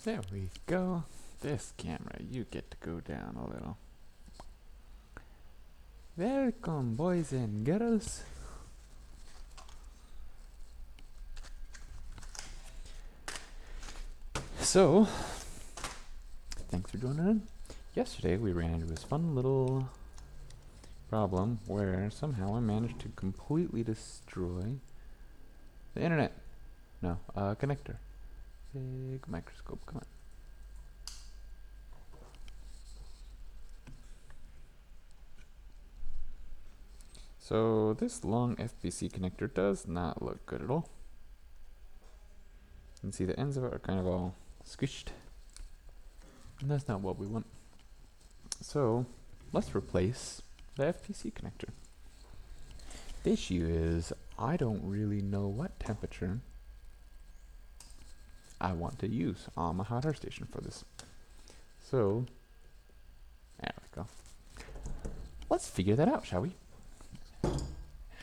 There we go. This camera, you get to go down a little. Welcome, boys and girls. So, thanks for joining in. Yesterday we ran into this fun little problem where somehow I managed to completely destroy the internet. No, connector. Big microscope, come on. So this long FPC connector does not look good at all. You can see the ends of it are kind of all squished. And that's not what we want. So let's replace the FPC connector. The issue is I don't really know what temperature I want to use on my hot air station for this. So there we go. Let's figure that out, shall we?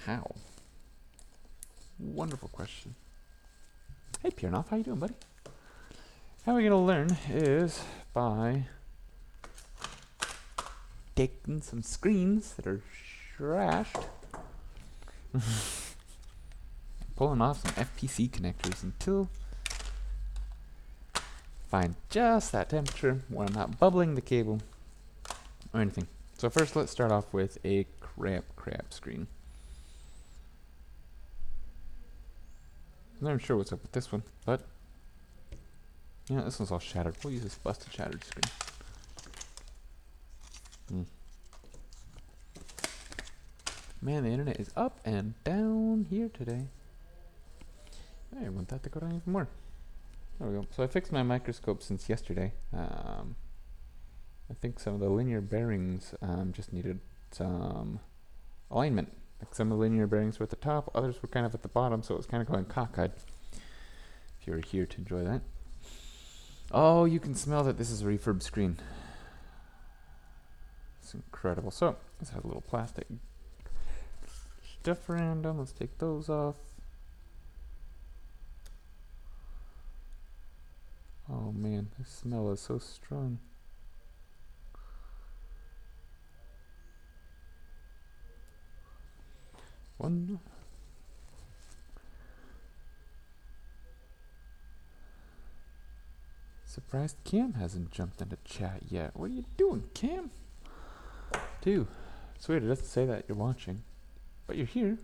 How? Wonderful question. Hey Piernoff, how you doing, buddy? How we're gonna learn is by taking some screens that are trashed, pulling off some FPC connectors until find just that temperature where I'm not bubbling the cable or anything. So first let's start off with a crab screen. I'm not even sure what's up with this one, but yeah, this one's all shattered. We'll use this busted shattered screen. Man, the internet is up and down here today. I want that to go down even more. There we go. So I fixed my microscope since yesterday. I think some of the linear bearings just needed some alignment. Like some of the linear bearings were at the top, others were kind of at the bottom, so it was kind of going cockeyed. If you were here to enjoy that. Oh, you can smell that this is a refurb screen. It's incredible. So, let's have a little plastic stuff around them. Let's take those off. Oh man, this smell is so strong. One. Surprised Cam hasn't jumped into chat yet. What are you doing, Cam? Two. It's weird, it doesn't say that you're watching. But you're here,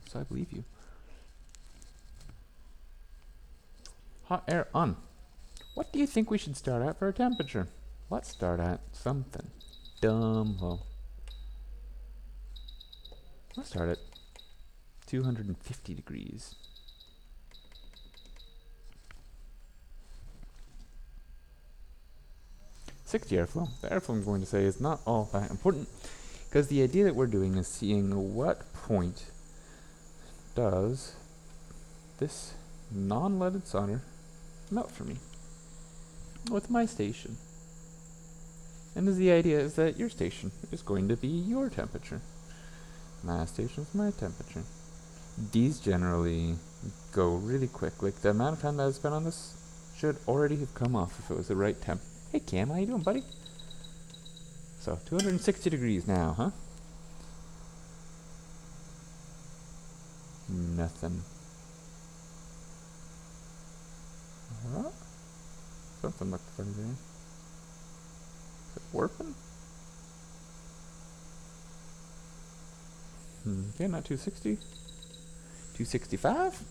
so I believe you. Hot air on. What do you think we should start at for a temperature? Let's start at something dumb low. Let's start at 250 degrees. '60 airflow. The airflow I'm going to say is not all that important, because the idea that we're doing is seeing what point does this non-leaded solder melt for me with my station. And the idea is that your station is going to be your temperature. My station is my temperature. These generally go really quick. Like the amount of time that I spent on this should already have come off if it was the right temp. Hey Cam, how you doing, buddy? So 260 degrees now, huh? Nothing. Something looked funny there. Is it warping? Okay, not 260. 265?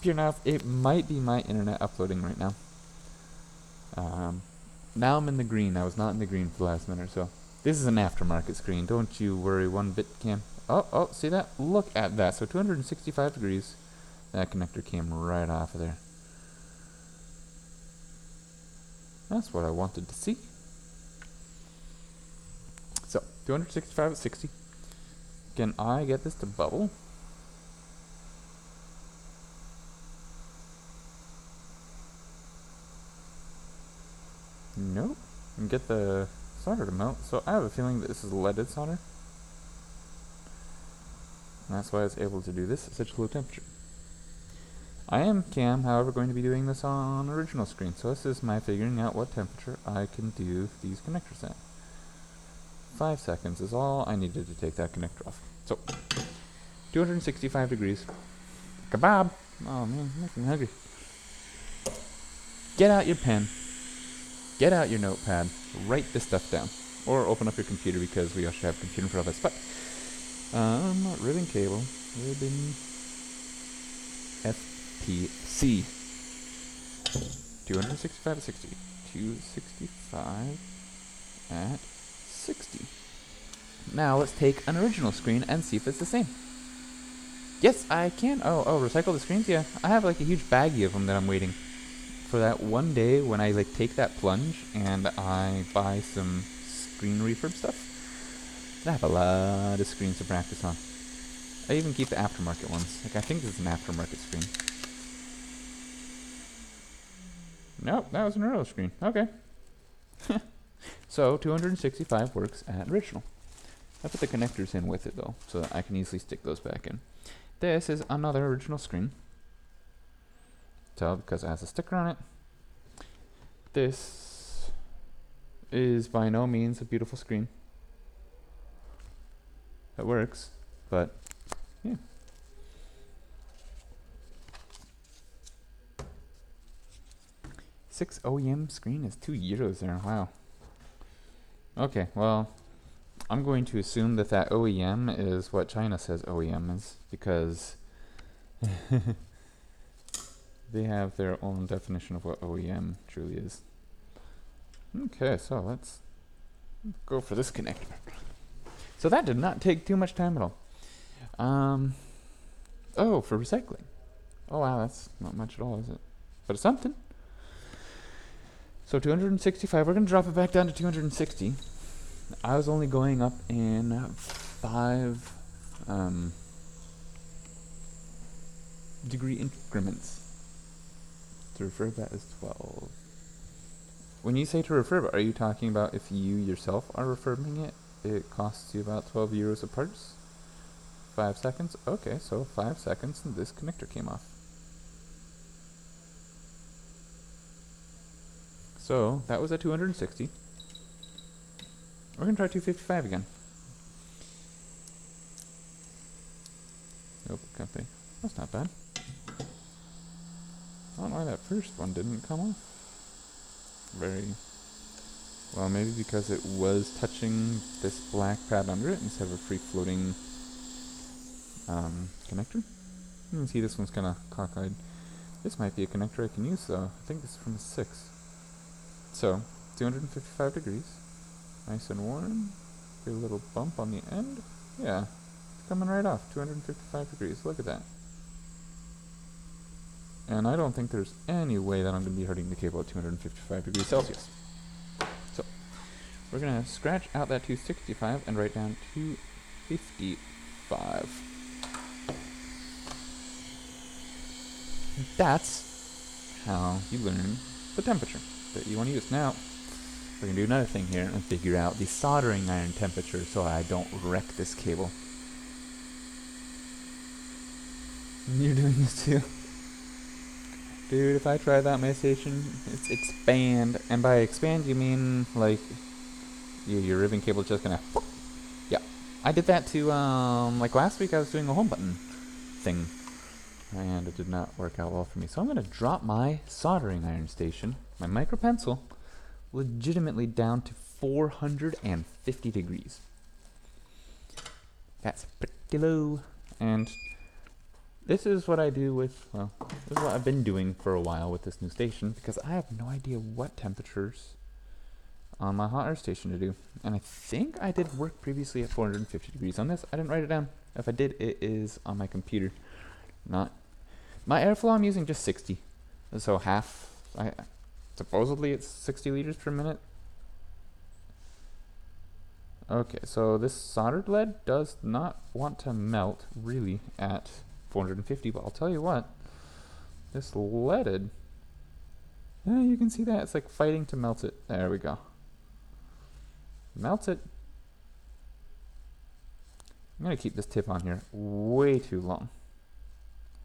Pure enough, it might be my internet uploading right now. Now I'm in the green. I was not in the green for the last minute or so. This is an aftermarket screen. Don't you worry one bit, Cam. Oh, see that? Look at that. So 265 degrees. That connector came right off of there. That's what I wanted to see. So 265 at 60. Can I get this to bubble? Nope. And get the solder to melt, so I have a feeling that this is leaded solder. And that's why it's able to do this at such low temperature. I am, however, going to be doing this on original screen, so this is my figuring out what temperature I can do these connectors at. 5 seconds is all I needed to take that connector off. So, 265 degrees. Kebab! Oh man, I'm making me hungry. Get out your pen. Get out your notepad. Write this stuff down. Or open up your computer because we also have a computer in front of us. But, ribbon cable. Ribbon FPC. 265 at 60. 265 at 60. Now let's take an original screen and see if it's the same. Yes, I can. Oh, recycle the screens? Yeah, I have like a huge baggie of them that I'm waiting for that one day when I like take that plunge and I buy some screen refurb stuff. I have a lot of screens to practice on. I even keep the aftermarket ones. Like I think this is an aftermarket screen. Nope, that was an original screen. Okay. So 265 works at original. I put the connectors in with it though, so that I can easily stick those back in. This is another original screen. So, because it has a sticker on it. This is by no means a beautiful screen. It works, but yeah. $6 OEM screen is €2 there. Wow. Okay, well, I'm going to assume that that OEM is what China says OEM is, because they have their own definition of what OEM truly is. Okay, so let's go for this connector. So that did not take too much time at all. Oh, for recycling. Oh wow, that's not much at all, is it? But it's something. So 265, we're going to drop it back down to 260. I was only going up in 5 degree increments. To refurb that is 12. When you say to refurb, are you talking about if you yourself are refurbing it, it costs you about €12 a parts? 5 seconds? Okay, so 5 seconds and this connector came off. So, that was at 260. We're going to try 255 again. Nope, can't think. That's not bad. I don't know why that first one didn't come off. Very well, maybe because it was touching this black pad under it instead of a free floating connector. You can see this one's kind of cockeyed. This might be a connector I can use though. I think this is from a 6. So, 255 degrees. Nice and warm. Get a little bump on the end. Yeah, it's coming right off. 255 degrees. Look at that. And I don't think there's any way that I'm going to be hurting the cable at 255 degrees Celsius. So, we're going to scratch out that 265 and write down 255. That's how you learn the temperature that you want to use. Now, we're going to do another thing here and figure out the soldering iron temperature so I don't wreck this cable. You're doing this too? Dude, if I try that my station, it's expand. And by expand, you mean, like, your ribbon cable's just gonna... Yeah. I did that to, like last week I was doing a home button thing. And it did not work out well for me. So I'm gonna drop my soldering iron station, my micro pencil, legitimately down to 450 degrees. That's pretty low. And this is what I do with, well, this is what I've been doing for a while with this new station, because I have no idea what temperatures on my hot air station to do. And I think I did work previously at 450 degrees on this. I didn't write it down. If I did, it is on my computer. Not my airflow, I'm using just 60. So half, supposedly it's 60 liters per minute. Okay, so this soldered lead does not want to melt really at 450, but I'll tell you what, this leaded, yeah, you can see that it's like fighting to melt it. There we go. Melts it. I'm gonna keep this tip on here way too long.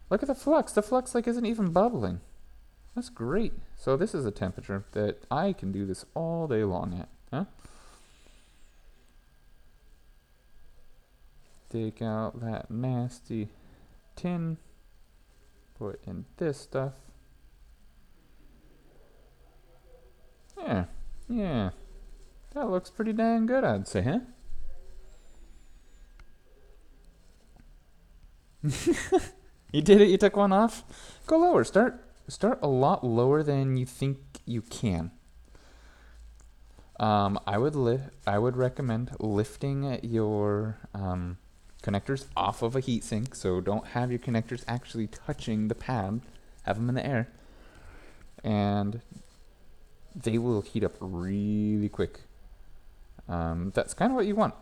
Look at the flux. The flux like isn't even bubbling. That's great. So this is a temperature that I can do this all day long at. Huh? Take out that nasty tin. Put in this stuff. Yeah. Yeah. That looks pretty dang good, I'd say, huh? You did it? You took one off? Go lower. Start a lot lower than you think you can. I would recommend lifting your connectors off of a heatsink, so don't have your connectors actually touching the pad. Have them in the air, and they will heat up really quick. That's kind of what you want.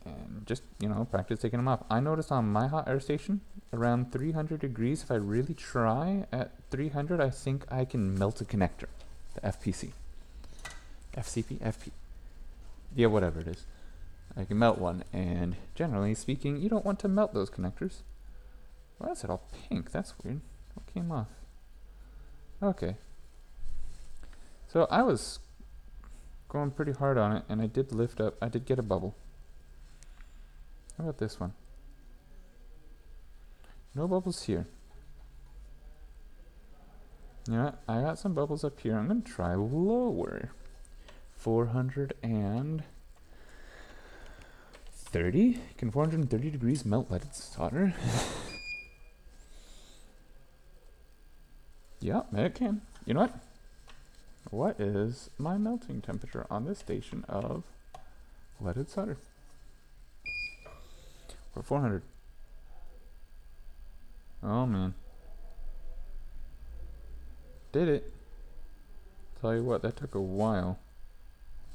And just, practice taking them off. I noticed on my hot air station, around 300 degrees, if I really try at 300, I think I can melt a connector. The FPC. FCP? FP. Yeah, whatever it is. I can melt one, and generally speaking, you don't want to melt those connectors. Why is it all pink? That's weird. What came off? Okay. So I was going pretty hard on it, and I did lift up. I did get a bubble. How about this one? No bubbles here. You know what? I got some bubbles up here. I'm going to try lower. 430? Can 430 degrees melt leaded solder? Yeah, it can. You know what? What is my melting temperature on this station of leaded solder? We're 400. Oh man. Did it. Tell you what, that took a while.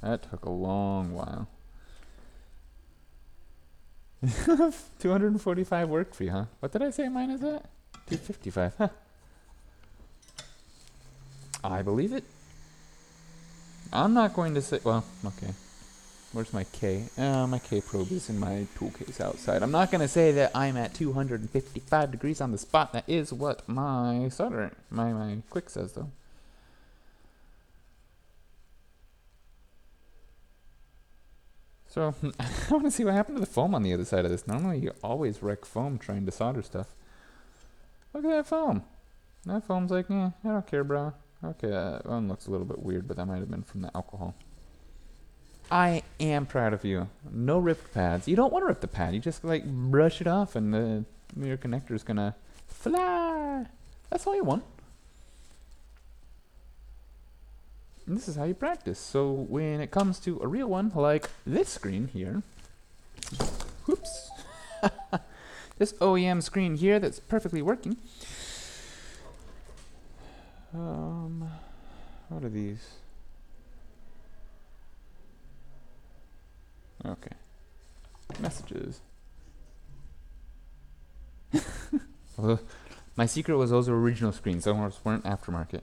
That took a long while. 245 work for you, huh? What did I say mine is at? 255, huh? I believe it. I'm not going to say, well, okay. Where's my K? My K probe is in my tool case outside. I'm not going to say that I'm at 255 degrees on the spot. That is what my solder, my quick says, though. So, I want to see what happened to the foam on the other side of this. Normally, you always wreck foam trying to solder stuff. Look at that foam. That foam's like, I don't care, bro. Okay, that one looks a little bit weird, but that might have been from the alcohol. I am proud of you. No ripped pads. You don't want to rip the pad. You just like brush it off and your connector's gonna fly. That's all you want. And this is how you practice. So when it comes to a real one, like this screen here, whoops, this OEM screen here that's perfectly working. What are these? Okay. Messages. Well, my secret was those are original screens. Those weren't aftermarket.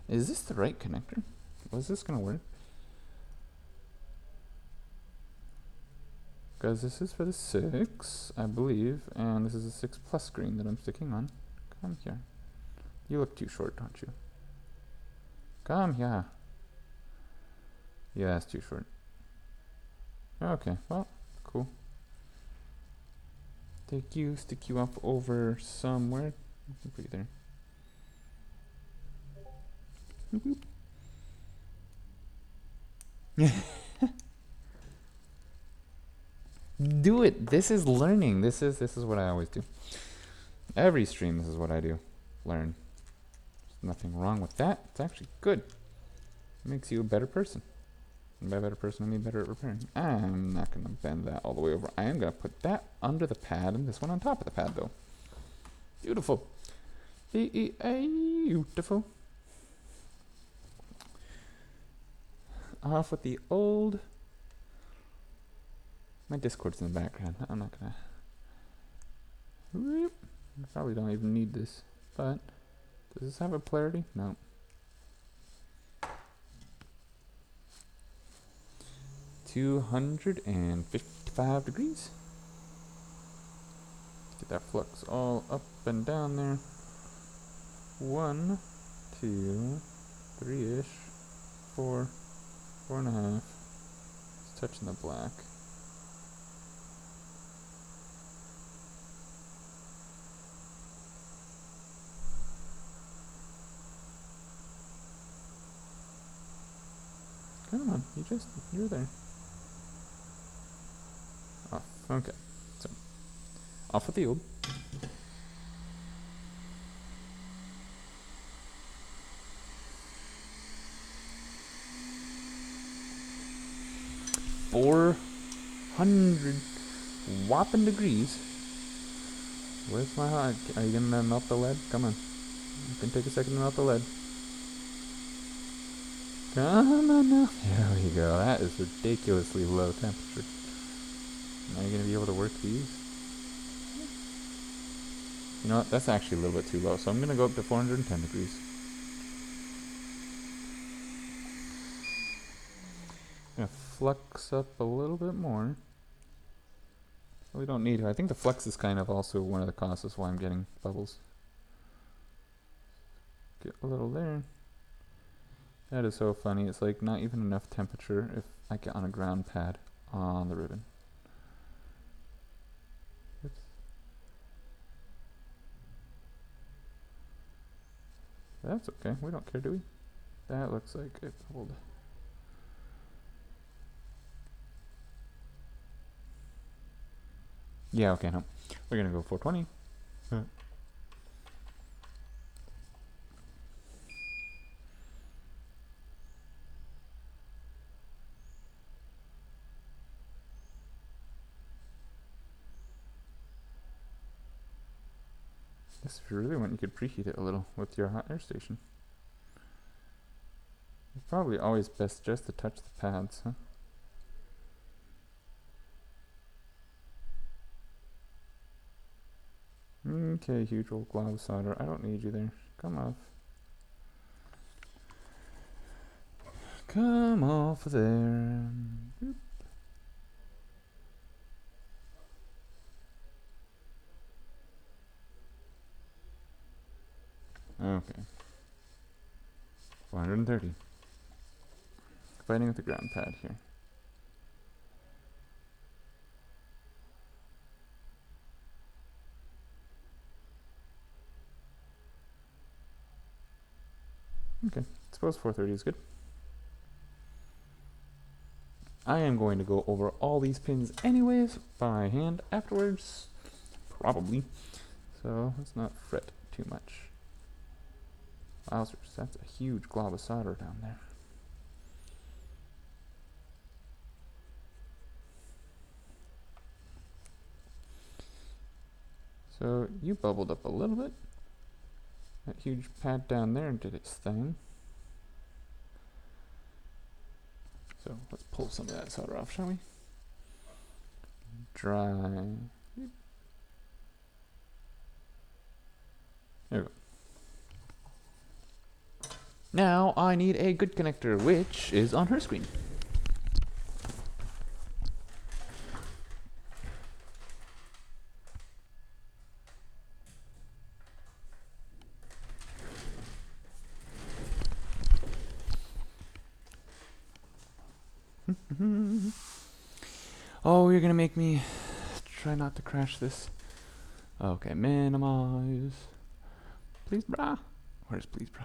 Is this the right connector? Was this gonna work? Because this is for the 6, I believe, and this is a 6 plus screen that I'm sticking on. Come here. You look too short, don't you? Come here. Yeah, that's too short. Okay, well, cool. Stick you up over somewhere. Put you there. Boop, boop. Do it. This is learning. This is what I always do. Every stream, this is what I do. Learn. There's nothing wrong with that. It's actually good. It makes you a better person. And by better person, I mean better at repairing. I'm not going to bend that all the way over. I am going to put that under the pad and this one on top of the pad, though. Beautiful. Beautiful. Off with the old. My Discord's in the background. I'm not going to. Probably don't even need this. But does this have a polarity? No. 255 degrees. Get that flux all up and down there. 1, 2, 3-ish, 4, 4.5. It's touching the black. Come on, you're there. Off, okay. So, off with the old. $400 whopping degrees. Where's my hot? Are you gonna melt the lead? Come on. You can take a second to melt the lead. Come on now. There we go. That is ridiculously low temperature. Now you're gonna be able to work these. You know what? That's actually a little bit too low. So I'm gonna go up to 410 degrees. Gonna flux up a little bit more. We don't need to. I think the flux is kind of also one of the causes why I'm getting bubbles. Get a little there. That is so funny. It's like not even enough temperature if I get on a ground pad on the ribbon. Oops. That's okay. We don't care, do we? That looks like it bubbled. Yeah, okay, no. We're gonna go 420. Guess if you really want, you could preheat it a little with your hot air station. It's probably always best just to touch the pads, huh? Okay, huge old glob of solder. I don't need you there. Come off. Come off there. Boop. Okay. 430. Fighting with the ground pad here. Okay, suppose 430 is good. I am going to go over all these pins anyways by hand afterwards, probably. So let's not fret too much. Wowzers, that's a huge glob of solder down there. So you bubbled up a little bit. That huge pad down there did its thing. So let's pull some of that solder off, shall we? Dry. There we go. Now I need a good connector, which is on her screen. Oh, you're gonna make me try not to crash this. Okay, minimize. Please, brah. Where's please, brah?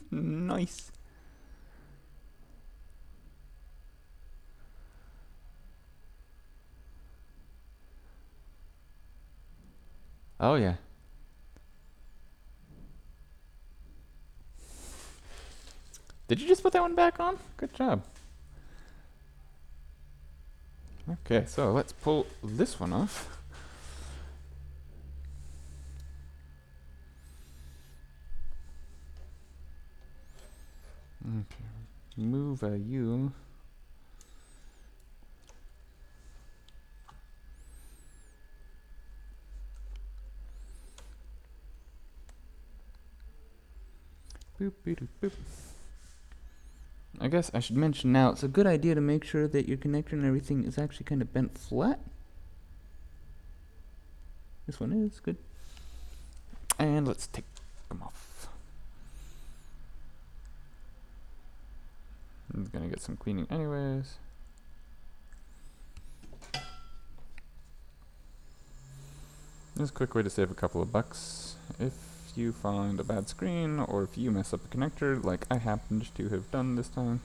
Nice. Oh, yeah. Did you just put that one back on? Good job. Okay, so let's pull this one off. Okay, move you. Boop, boop, boop. I guess I should mention now, it's a good idea to make sure that your connector and everything is actually kind of bent flat. This one is good. And let's take them off. I'm gonna get some cleaning anyways. This is a quick way to save a couple of bucks. If you find a bad screen, or if you mess up a connector, like I happened to have done this time,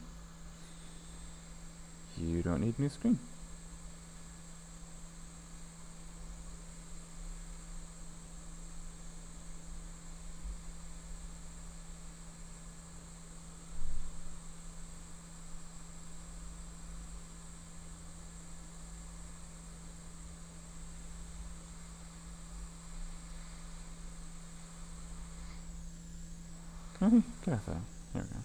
you don't need a new screen. Okay, get off that. There we go.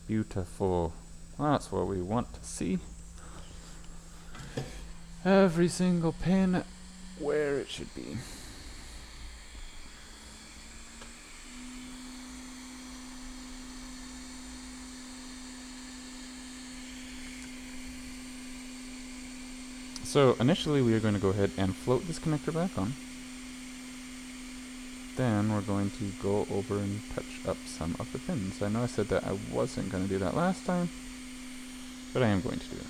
Beautiful. That's what we want to see. Every single pin where it should be. So initially we are going to go ahead and float this connector back on. Then we're going to go over and touch up some of the pins. I know I said that I wasn't going to do that last time, but I am going to do it.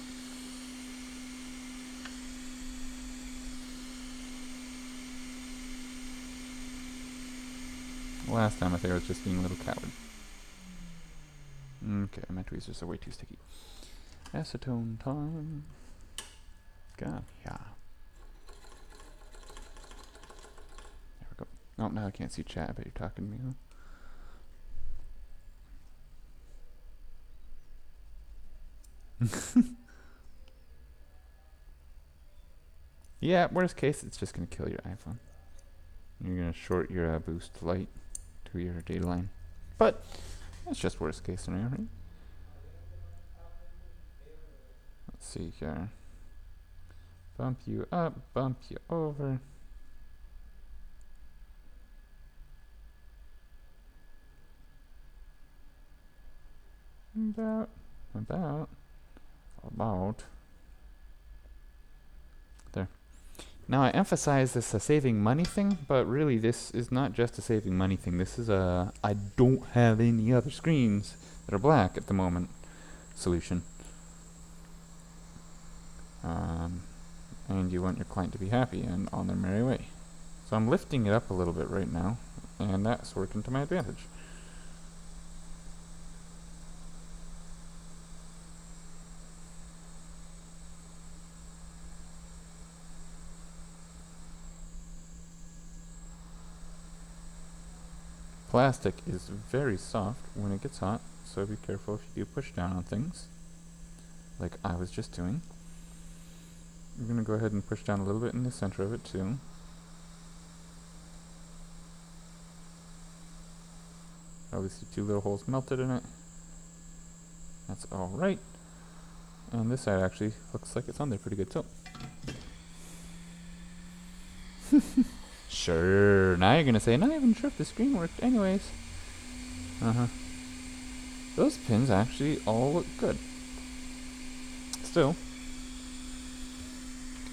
Last time I think I was just being a little coward. Okay, my tweezers are way too sticky. Acetone time. God, yeah. There we go. Oh, now I can't see chat. I bet you're talking to me, huh? Yeah, worst case, it's just going to kill your iPhone. You're going to short your boost light to your data line. But that's just worst case scenario, right? Let's see here. Bump you up, bump you over. About. There. Now I emphasize this a saving money thing, but really this is not just a saving money thing. This is a I don't have any other screens that are black at the moment solution. And you want your client to be happy and on their merry way. So I'm lifting it up a little bit right now, and that's working to my advantage. Plastic is very soft when it gets hot, so be careful if you do push down on things, like I was just doing. I'm going to go ahead and push down a little bit in the center of it too. Obviously 2 little holes melted in it. That's alright. And this side actually looks like it's on there pretty good too. Sure, now you're going to say, not even sure if the screen worked anyways. Those pins actually all look good. Still,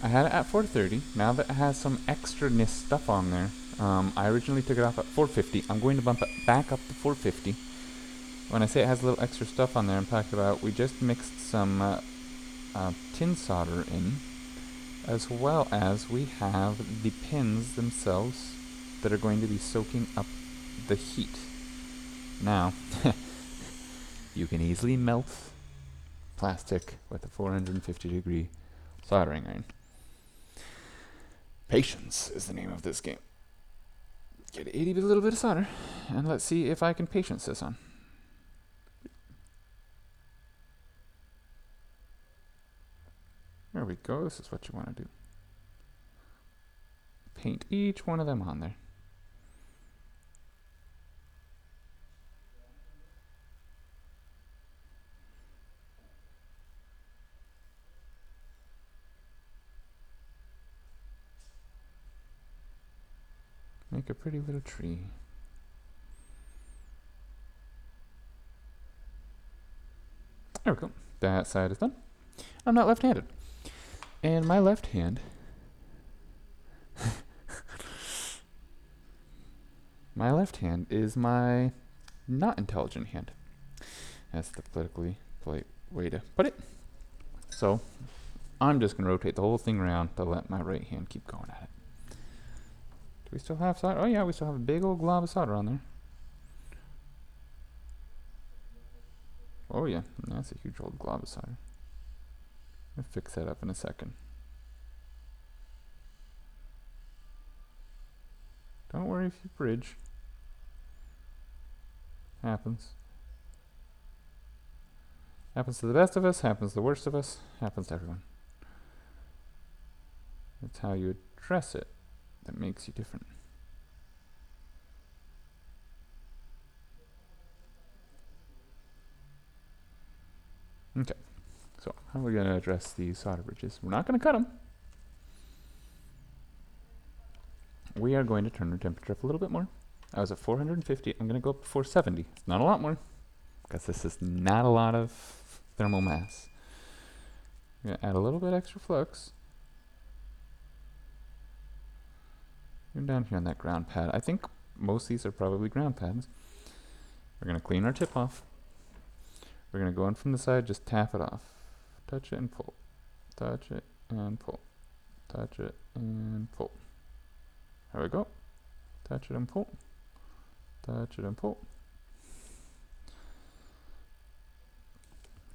I had it at 430. Now that it has some extra-ness stuff on there, I originally took it off at 450. I'm going to bump it back up to 450. When I say it has a little extra stuff on there, I'm talking about we just mixed some tin solder in, as well as we have the pins themselves that are going to be soaking up the heat. Now, you can easily melt plastic with a 450-degree soldering iron. Patience is the name of this game. Get 80 with a little bit of solder, and let's see if I can patience this on. There we go, this is what you want to do. Paint each one of them on there. Make a pretty little tree. There we go. That side is done. I'm not left-handed. And my left hand my left hand is my not intelligent hand. That's the politically polite way to put it. So I'm just going to rotate the whole thing around to let my right hand keep going at it. Do we still have solder? Oh yeah, we still have a big old glob of solder on there. Oh yeah, that's a huge old glob of solder. I'll fix that up in a second. Don't worry if you bridge. Happens. Happens to the best of us, happens to the worst of us, happens to everyone. It's how you address it that makes you different. Okay, so how are we going to address these solder bridges? We're not going to cut them. We are going to turn our temperature up a little bit more. I was at 450. I'm going to go up to 470. It's not a lot more, because this is not a lot of thermal mass. I'm going to add a little bit extra flux. Even down here on that ground pad. I think most of these are probably ground pads. We're going to clean our tip off. We're going to go in from the side, just tap it off. Touch it and pull. Touch it and pull. Touch it and pull. There we go. Touch it and pull. Touch it and pull.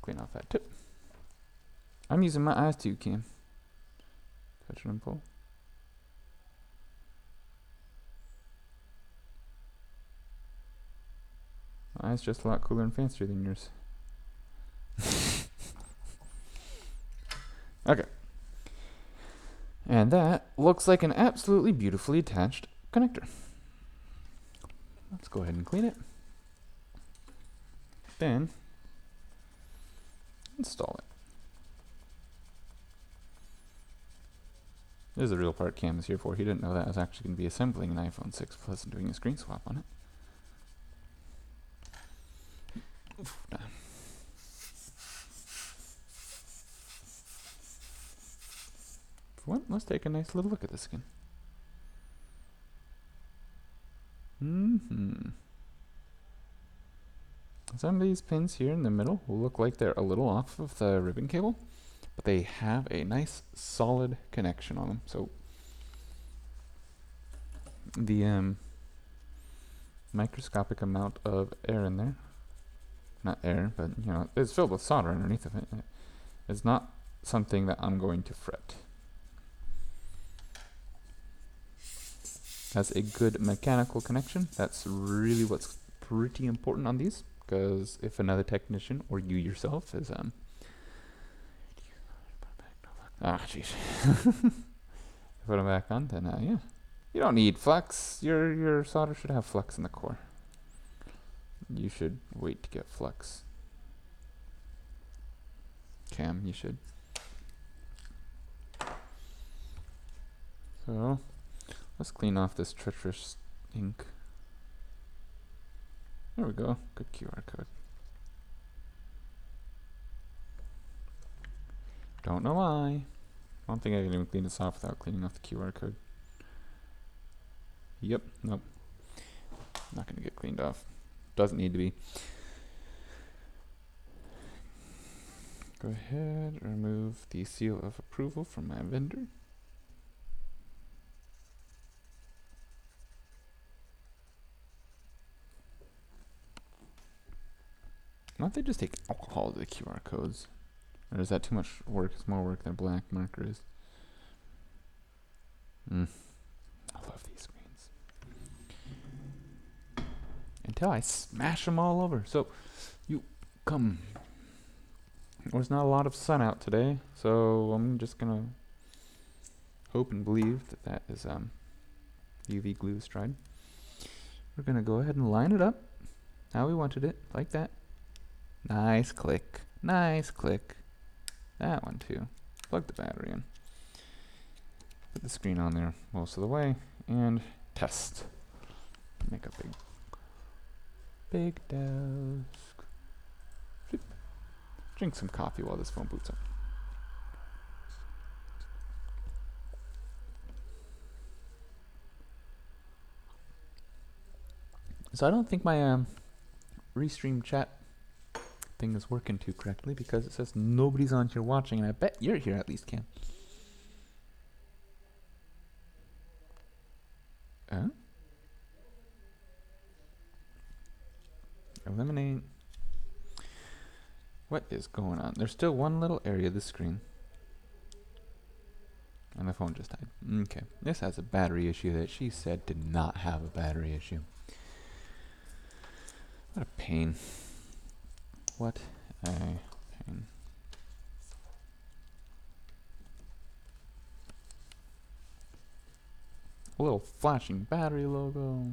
Clean off that tip. I'm using my eyes too, Cam. Touch it and pull. My eyes just a lot cooler and fancier than yours. Okay. And that looks like an absolutely beautifully attached connector. Let's go ahead and clean it. Then install it. This is the real part Cam is here for. He didn't know that I was actually going to be assembling an iPhone 6 Plus and doing a screen swap on it. Oof, done. For one, let's take a nice little look at this again. Some of these pins here in the middle will look like they're a little off of the ribbon cable, but they have a nice solid connection on them. So the microscopic amount of air in there, not air, but you know, it's filled with solder underneath of it. It's not something that I'm going to fret. Has a good mechanical connection. That's really what's pretty important on these, because if another technician or you yourself is jeez, put them back on, then yeah, you don't need flux. Your solder should have flux in the core. You should wait to get flux. Cam, you should. So let's clean off this treacherous ink. There we go. Good QR code. Don't know why. I don't think I can even clean this off without cleaning off the QR code. Yep. Nope. Not going to get cleaned off. Doesn't need to be. Go ahead, remove the seal of approval from my vendor. Why don't they just take alcohol to the QR codes? Or is that too much work? It's more work than a black marker is. I love these screens. Until I smash them all over. So, you come. There's not a lot of sun out today, so I'm just gonna hope and believe that that is UV glue is dried. We're gonna go ahead and line it up how we wanted it, like that. Nice click. Nice click. That one too. Plug the battery in. Put the screen on there most of the way. And test. Make a big desk. drink some coffee while this phone boots up. So I don't think my restream chat thing is working too correctly because it says nobody's on here watching, and I bet you're here at least, Cam. Eliminate. What is going on? There's still one little area of the screen. And the phone just died. Okay. This has a battery issue that she said did not have a battery issue. What a pain. What a pain. A little flashing battery logo.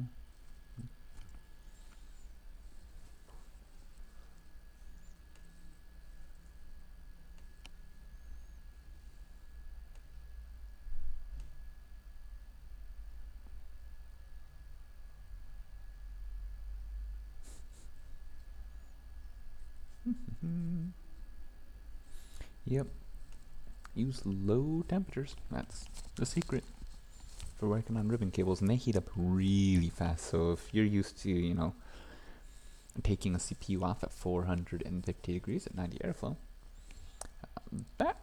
Yep. Use low temperatures. That's the secret for working on ribbon cables, and they heat up really fast. So if you're used to, you know, taking a CPU off at 450 degrees at 90 airflow, that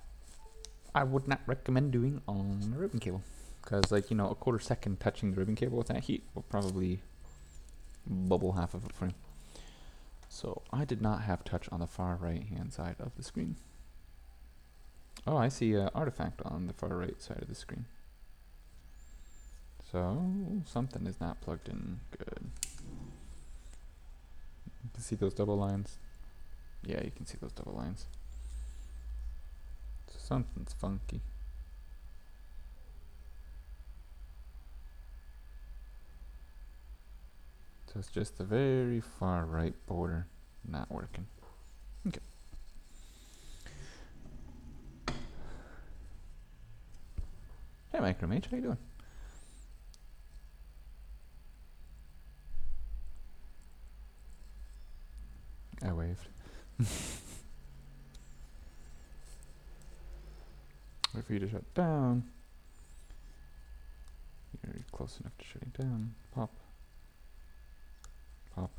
I would not recommend doing on a ribbon cable, because, like, you know, a quarter second touching the ribbon cable with that heat will probably bubble half of it for you. So I did not have touch on the far right hand side of the screen. Oh, I see an artifact on the far right side of the screen. So something is not plugged in good. You can see those double lines. Yeah, you can see those double lines. So something's funky. So it's just the very far right border not working. Okay. Hey, Micromage, how you doing? I waved. Wait for you to shut down. You're close enough to shutting down. Pop. Pop.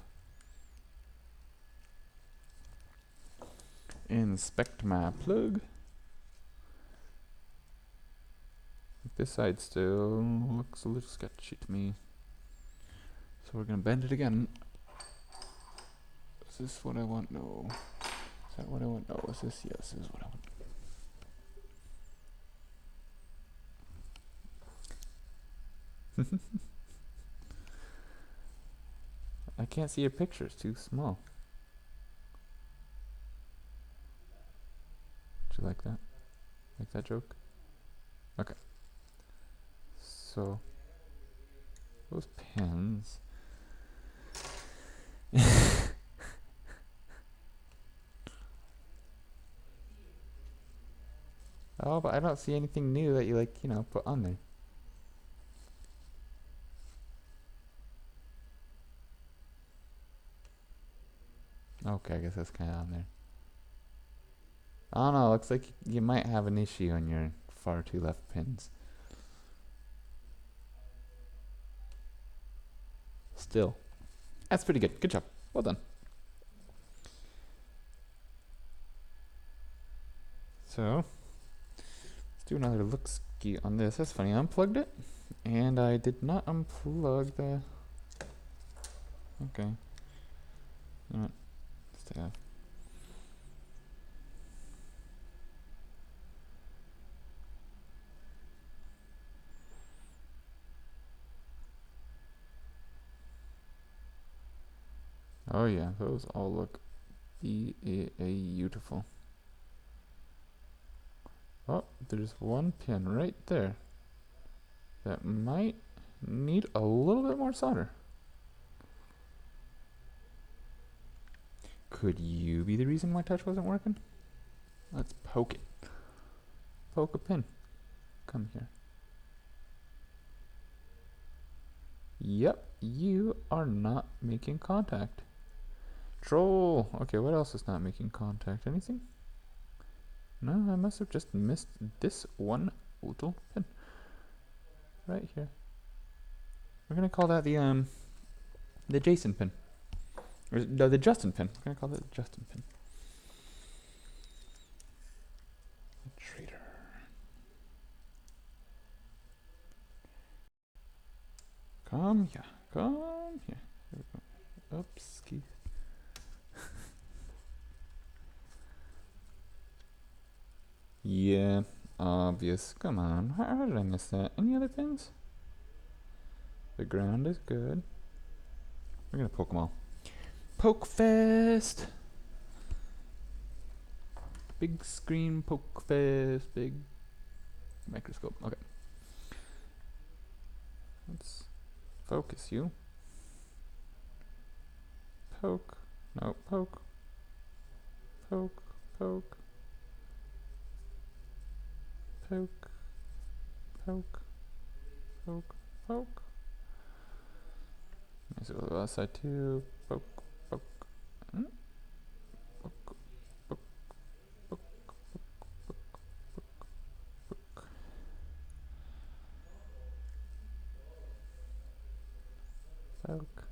Inspect my plug. This side still looks a little sketchy to me. So we're gonna bend it again. Is this what I want? No. Is that what I want? No. Is this? Yes, this is what I want. I can't see your picture, it's too small. Did you like that? Like that joke? Okay. So, those pins. Oh, but I don't see anything new that you, like, you know, put on there. Okay, I guess that's kind of on there. I don't know, looks like you might have an issue on your far two left pins. Still. That's pretty good. Good job. Well done. So, let's do another look-ski on this. That's funny, I unplugged it, and I did not unplug the... Okay. You know what? Stay off. Oh yeah, those all look beautiful. Oh, there's one pin right there that might need a little bit more solder. Could you be the reason my touch wasn't working? Let's poke it. Poke a pin. Come here. Yep, you are not making contact. Troll! Okay, what else is not making contact? Anything? No, I must have just missed this one little pin. Right here. We're gonna call that the Jason pin. Or no, the Justin pin. We're gonna call that the Justin pin. Trader. Come here. Come here. Here we go. Oops, Keith. Yeah, obvious. Come on. How did I miss that? Any other pins? The ground is good. We're gonna poke them all. Poke fest! Big screen poke fest. Big microscope. Okay. Let's focus you. Poke. No, poke. Poke. Poke. Poke. Poke. Poke. Poke. Let's go to the other side too. Poke. Poke. Mm? Poke. Poke. Poke. Poke. Poke. Poke.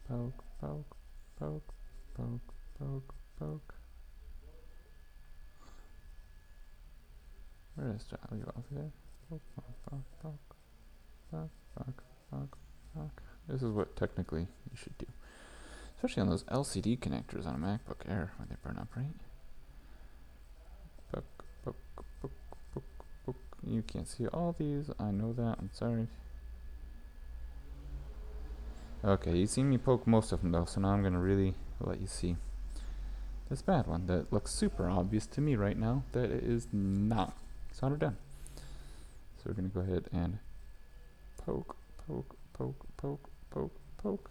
Poke. Poke. Poke. Poke. Poke. Poke. Poke. Where is that? Leave off there. Poke. Poke. Poke. Poke. Poke. Poke. Poke. Poke. This is what technically you should do. Especially on those LCD connectors on a MacBook Air when they burn up, right? Poke, poke, poke, poke, poke. You can't see all these. I know that. I'm sorry. Okay, you've seen me poke most of them though, so now I'm gonna really let you see this bad one that looks super obvious to me right now that it is not. Solder done. So we're gonna go ahead and poke, poke, poke, poke, poke, poke,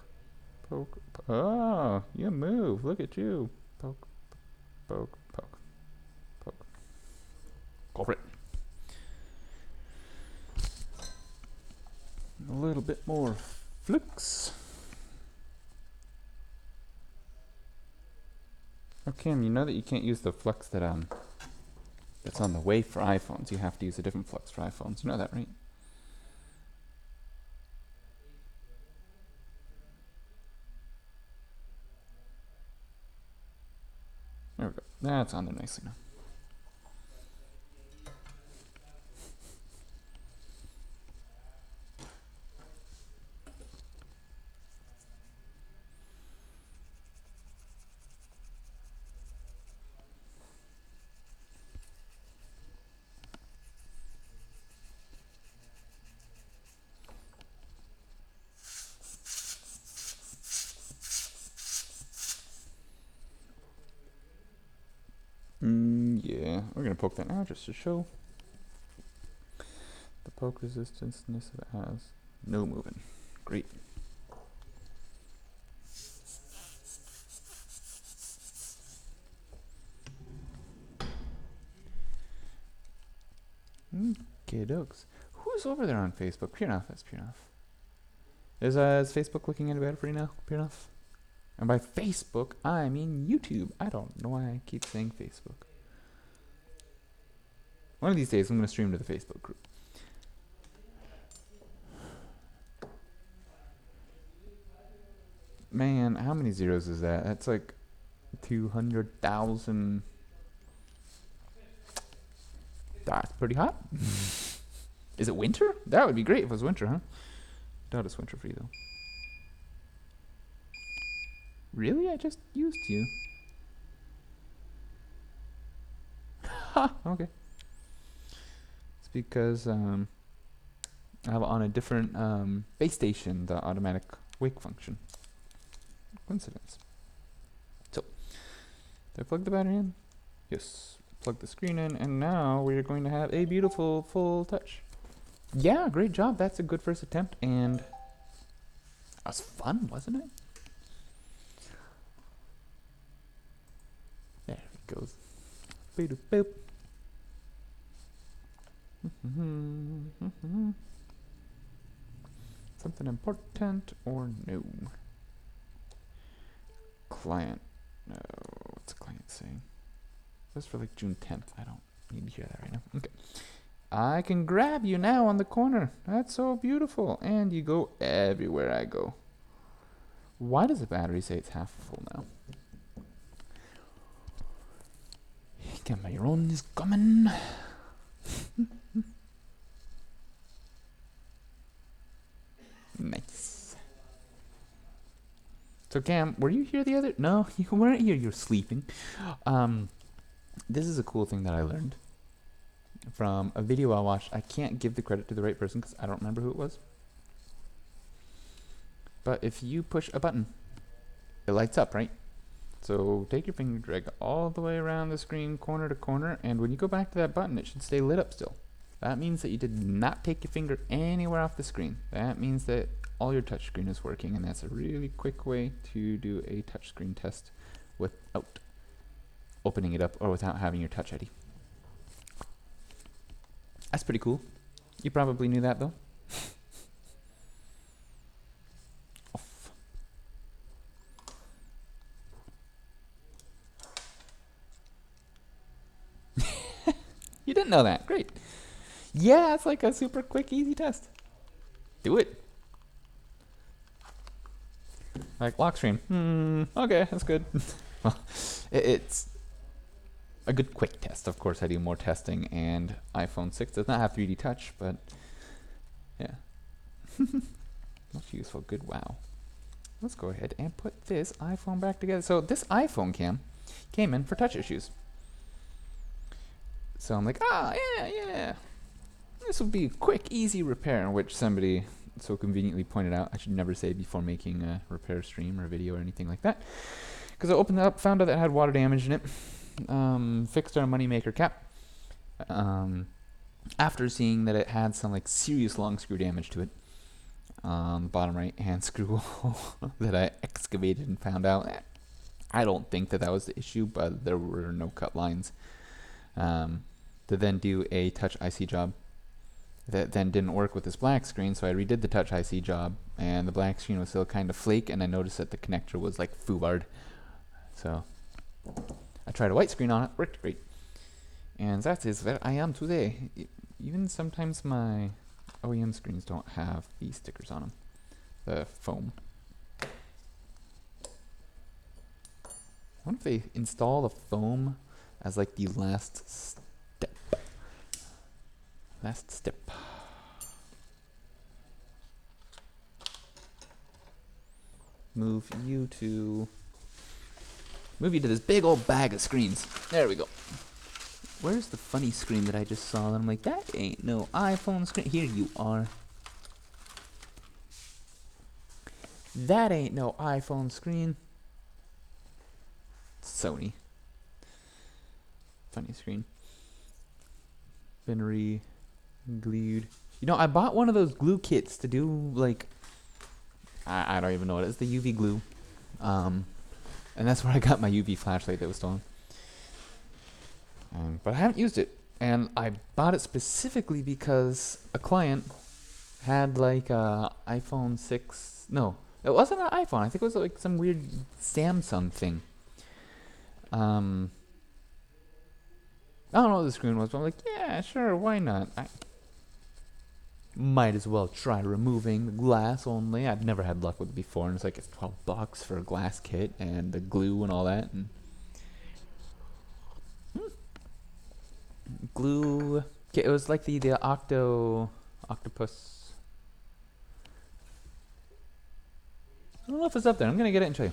poke. Oh, you move. Look at you. Poke, poke, poke, poke. Go for it. A little bit more flux. Oh, Cam, you know that you can't use the flux that's on the way for iPhones. You have to use a different flux for iPhones. You know that, right? There we go. That's on there nicely now. Yeah, we're gonna poke that now just to show the poke resistance that it has. No moving. Great. Okay, dokes. Who's over there on Facebook? Pure enough. That's pure enough. Is Facebook looking any better for you now? Pure enough. And by Facebook, I mean YouTube. I don't know why I keep saying Facebook. One of these days, I'm going to stream to the Facebook group. Man, how many zeros is that? That's like 200,000. That's pretty hot. Is it winter? That would be great if it was winter, huh? Doubt it's winter for you, though. Really? I just used you. Ha! Okay. It's because I have on a different base station the automatic wake function. Coincidence. So, did I plug the battery in? Yes. Plug the screen in, and now we're going to have a beautiful full touch. Yeah, great job. That's a good first attempt, and that was fun, wasn't it? There it goes. Boop, boop. Something important or no? Client. No, what's the client saying? That's for like June 10th. I don't need to hear that right now. Okay. I can grab you now on the corner. That's so beautiful. And you go everywhere I go. Why does the battery say it's half full now? Cameron is coming. Nice. So Cam, were you here the other? No, you weren't here. You're sleeping. This is a cool thing that I learned from a video I watched. I can't give the credit to the right person because I don't remember who it was. But if you push a button, it lights up, right? So take your finger, drag all the way around the screen, corner to corner, and when you go back to that button, it should stay lit up still. That means that you did not take your finger anywhere off the screen. That means that all your touchscreen is working, and that's a really quick way to do a touchscreen test without opening it up or without having your touch ID. That's pretty cool. You probably knew that though. Off. You didn't know that. Great. Yeah, it's like a super quick, easy test. Do it. Like lock screen. Okay, that's good. Well, it's a good quick test. Of course, I do more testing, and iPhone 6 does not have 3D touch, but yeah. Much useful. Good. Wow. Let's go ahead and put this iPhone back together. So this iPhone came in for touch issues. So I'm like, yeah. This will be a quick, easy repair, which somebody so conveniently pointed out I should never say before making a repair stream or video or anything like that. Because I opened it up, found out that it had water damage in it, fixed our moneymaker cap, after seeing that it had some like serious long screw damage to it. The bottom right hand screw that I excavated and found out. I don't think that was the issue, but there were no cut lines. To then do a touch IC job that then didn't work with this black screen, so I redid the touch IC job, and the black screen was still kind of flake, and I noticed that the connector was like foobarred. So I tried a white screen on it, worked great. And that is where I am today. Even sometimes my OEM screens don't have these stickers on them, the foam. I wonder if they install the foam as like the last step. Last step. Move you to this big old bag of screens. There we go. Where's the funny screen that I just saw? And I'm like, that ain't no iPhone screen. Here you are. That ain't no iPhone screen. Sony. Funny screen. Been re-glued. You know, I bought one of those glue kits to do like, I don't even know what it is, the UV glue. And that's where I got my UV flashlight that was stolen. But I haven't used it. And I bought it specifically because a client had like a iPhone 6. No, it wasn't an iPhone. I think it was like some weird Samsung thing. I don't know what the screen was, but I'm like, yeah, sure, why not? I might as well try removing the glass only. I've never had luck with it before, and it's like it's $12 for a glass kit and the glue and all that. And glue. Okay, it was like the octopus. I don't know if it's up there. I'm gonna get it and show you.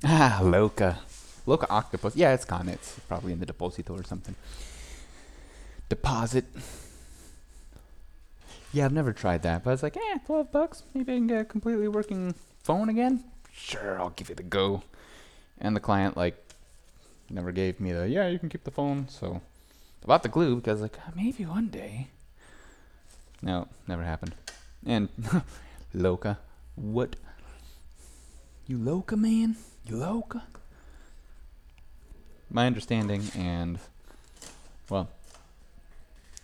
Ah, Loca octopus. Yeah, it's gone. It's probably in the deposito or something. deposit. Yeah, I've never tried that, but I was like, $12. Maybe I can get a completely working phone again. Sure, I'll give it a go. And the client like never gave me the you can keep the phone. So I bought the glue because like maybe one day. No, never happened. And Loca, what? You Loca, man? You Loca? My understanding, and well,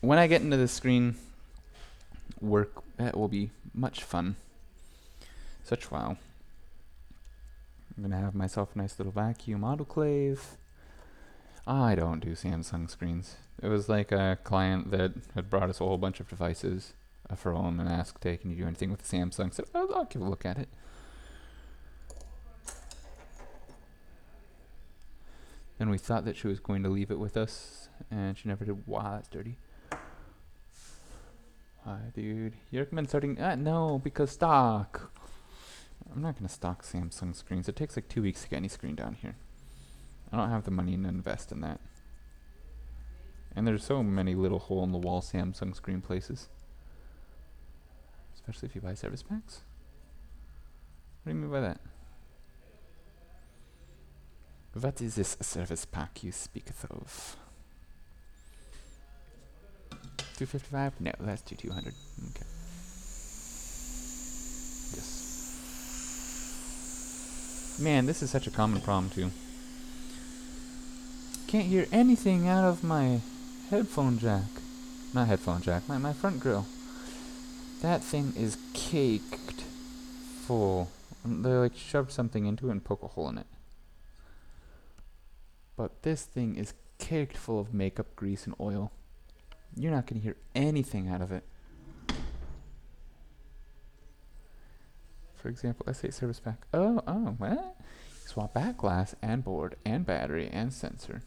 when I get into the screen work, that will be much fun. Such wow. I'm gonna have myself a nice little vacuum autoclave. I don't do Samsung screens. It was like a client that had brought us a whole bunch of devices for home and asked, hey, can you do anything with the Samsung? I said, I'll give a look at it. Then we thought that she was going to leave it with us, and she never did. Wow, that's dirty. Hi, dude. You recommend starting? No, because stock. I'm not going to stock Samsung screens. It takes like 2 weeks to get any screen down here. I don't have the money to invest in that. And there's so many little hole-in-the-wall Samsung screen places. Especially if you buy service packs. What do you mean by that? What is this service pack you speaketh of? 255? No, that's 200. Okay. Yes. Man, this is such a common problem too. Can't hear anything out of my headphone jack. Not headphone jack, my front grill. That thing is caked full. They like shoved something into it and poke a hole in it. But this thing is caked full of makeup, grease, and oil. You're not going to hear anything out of it. For example, let's say service pack. Oh, what? Swap back glass and board and battery and sensor.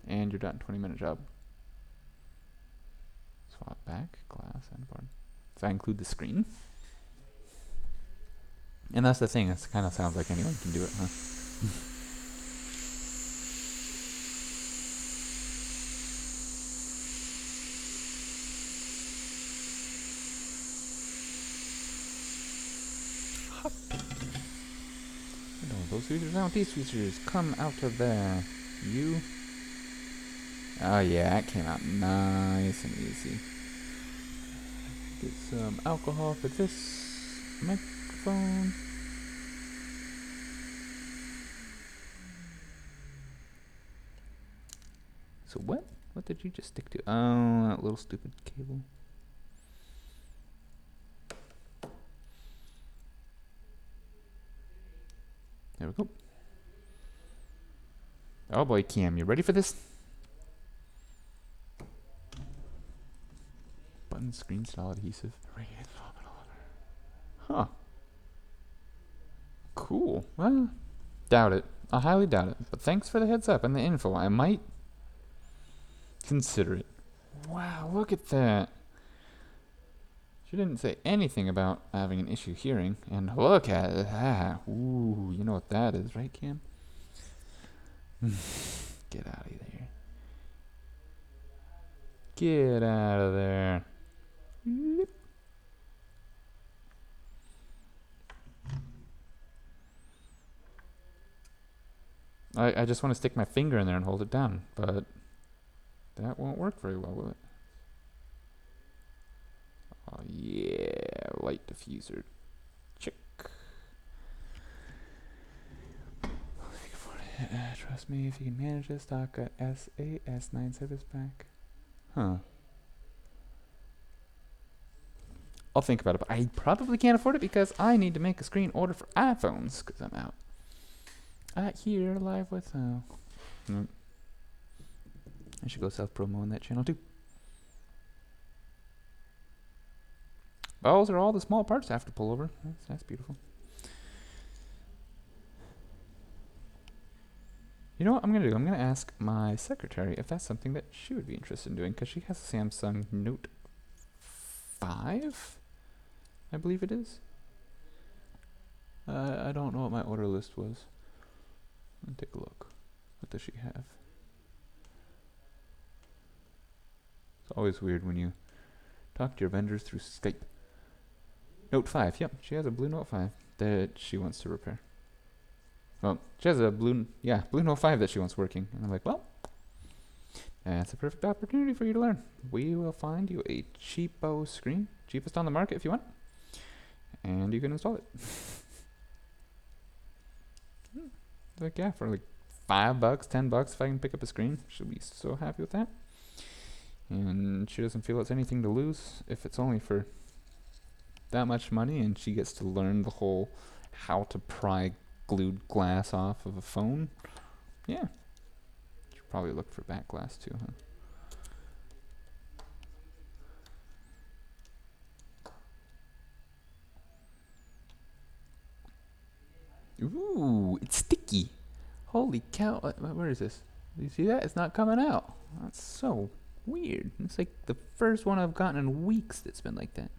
And you're done. 20-minute job. Swap back glass and board. Does that include the screen? And that's the thing. It kind of sounds like anyone can do it, huh? Those tweezers out. These tweezers come out of there. You. Oh yeah, that came out nice and easy. Get some alcohol for this microphone. So what? What did you just stick to? Oh, that little stupid cable. There we go. Oh boy, Cam, you ready for this? Button screen style adhesive. Huh. Cool. Well, doubt it. I highly doubt it. But thanks for the heads up and the info. I might consider it. Wow, look at that. She didn't say anything about having an issue hearing. And look at that. Ooh, you know what that is, right, Cam? Get out of there. Get out of there. I just want to stick my finger in there and hold it down, but that won't work very well, will it? Oh yeah, light diffuser. Check. Trust me, if you can manage this, stock a SAS9 service pack. Huh. I'll think about it, but I probably can't afford it because I need to make a screen order for iPhones because I'm out. Here, live with... I should go self-promo on that channel too. Those are all the small parts I have to pull over. That's beautiful. You know what I'm going to do? I'm going to ask my secretary if that's something that she would be interested in doing, because she has a Samsung Note 5, I believe it is. I don't know what my order list was. Let me take a look. What does she have? It's always weird when you talk to your vendors through Skype. Note 5, yep, she has a blue Note 5 that she wants to repair. Well, she has a blue Note 5 that she wants working. And I'm like, well, that's a perfect opportunity for you to learn. We will find you a cheapo screen, cheapest on the market if you want, and you can install it. Like, yeah, for like $5, $10 if I can pick up a screen, she'll be so happy with that. And she doesn't feel it's anything to lose if it's only for that much money, and she gets to learn the whole how to pry glued glass off of a phone. Yeah. Should probably look for back glass too, huh? Ooh, it's sticky. Holy cow. Where is this? Do you see that? It's not coming out. That's so weird. It's like the first one I've gotten in weeks that's been like that.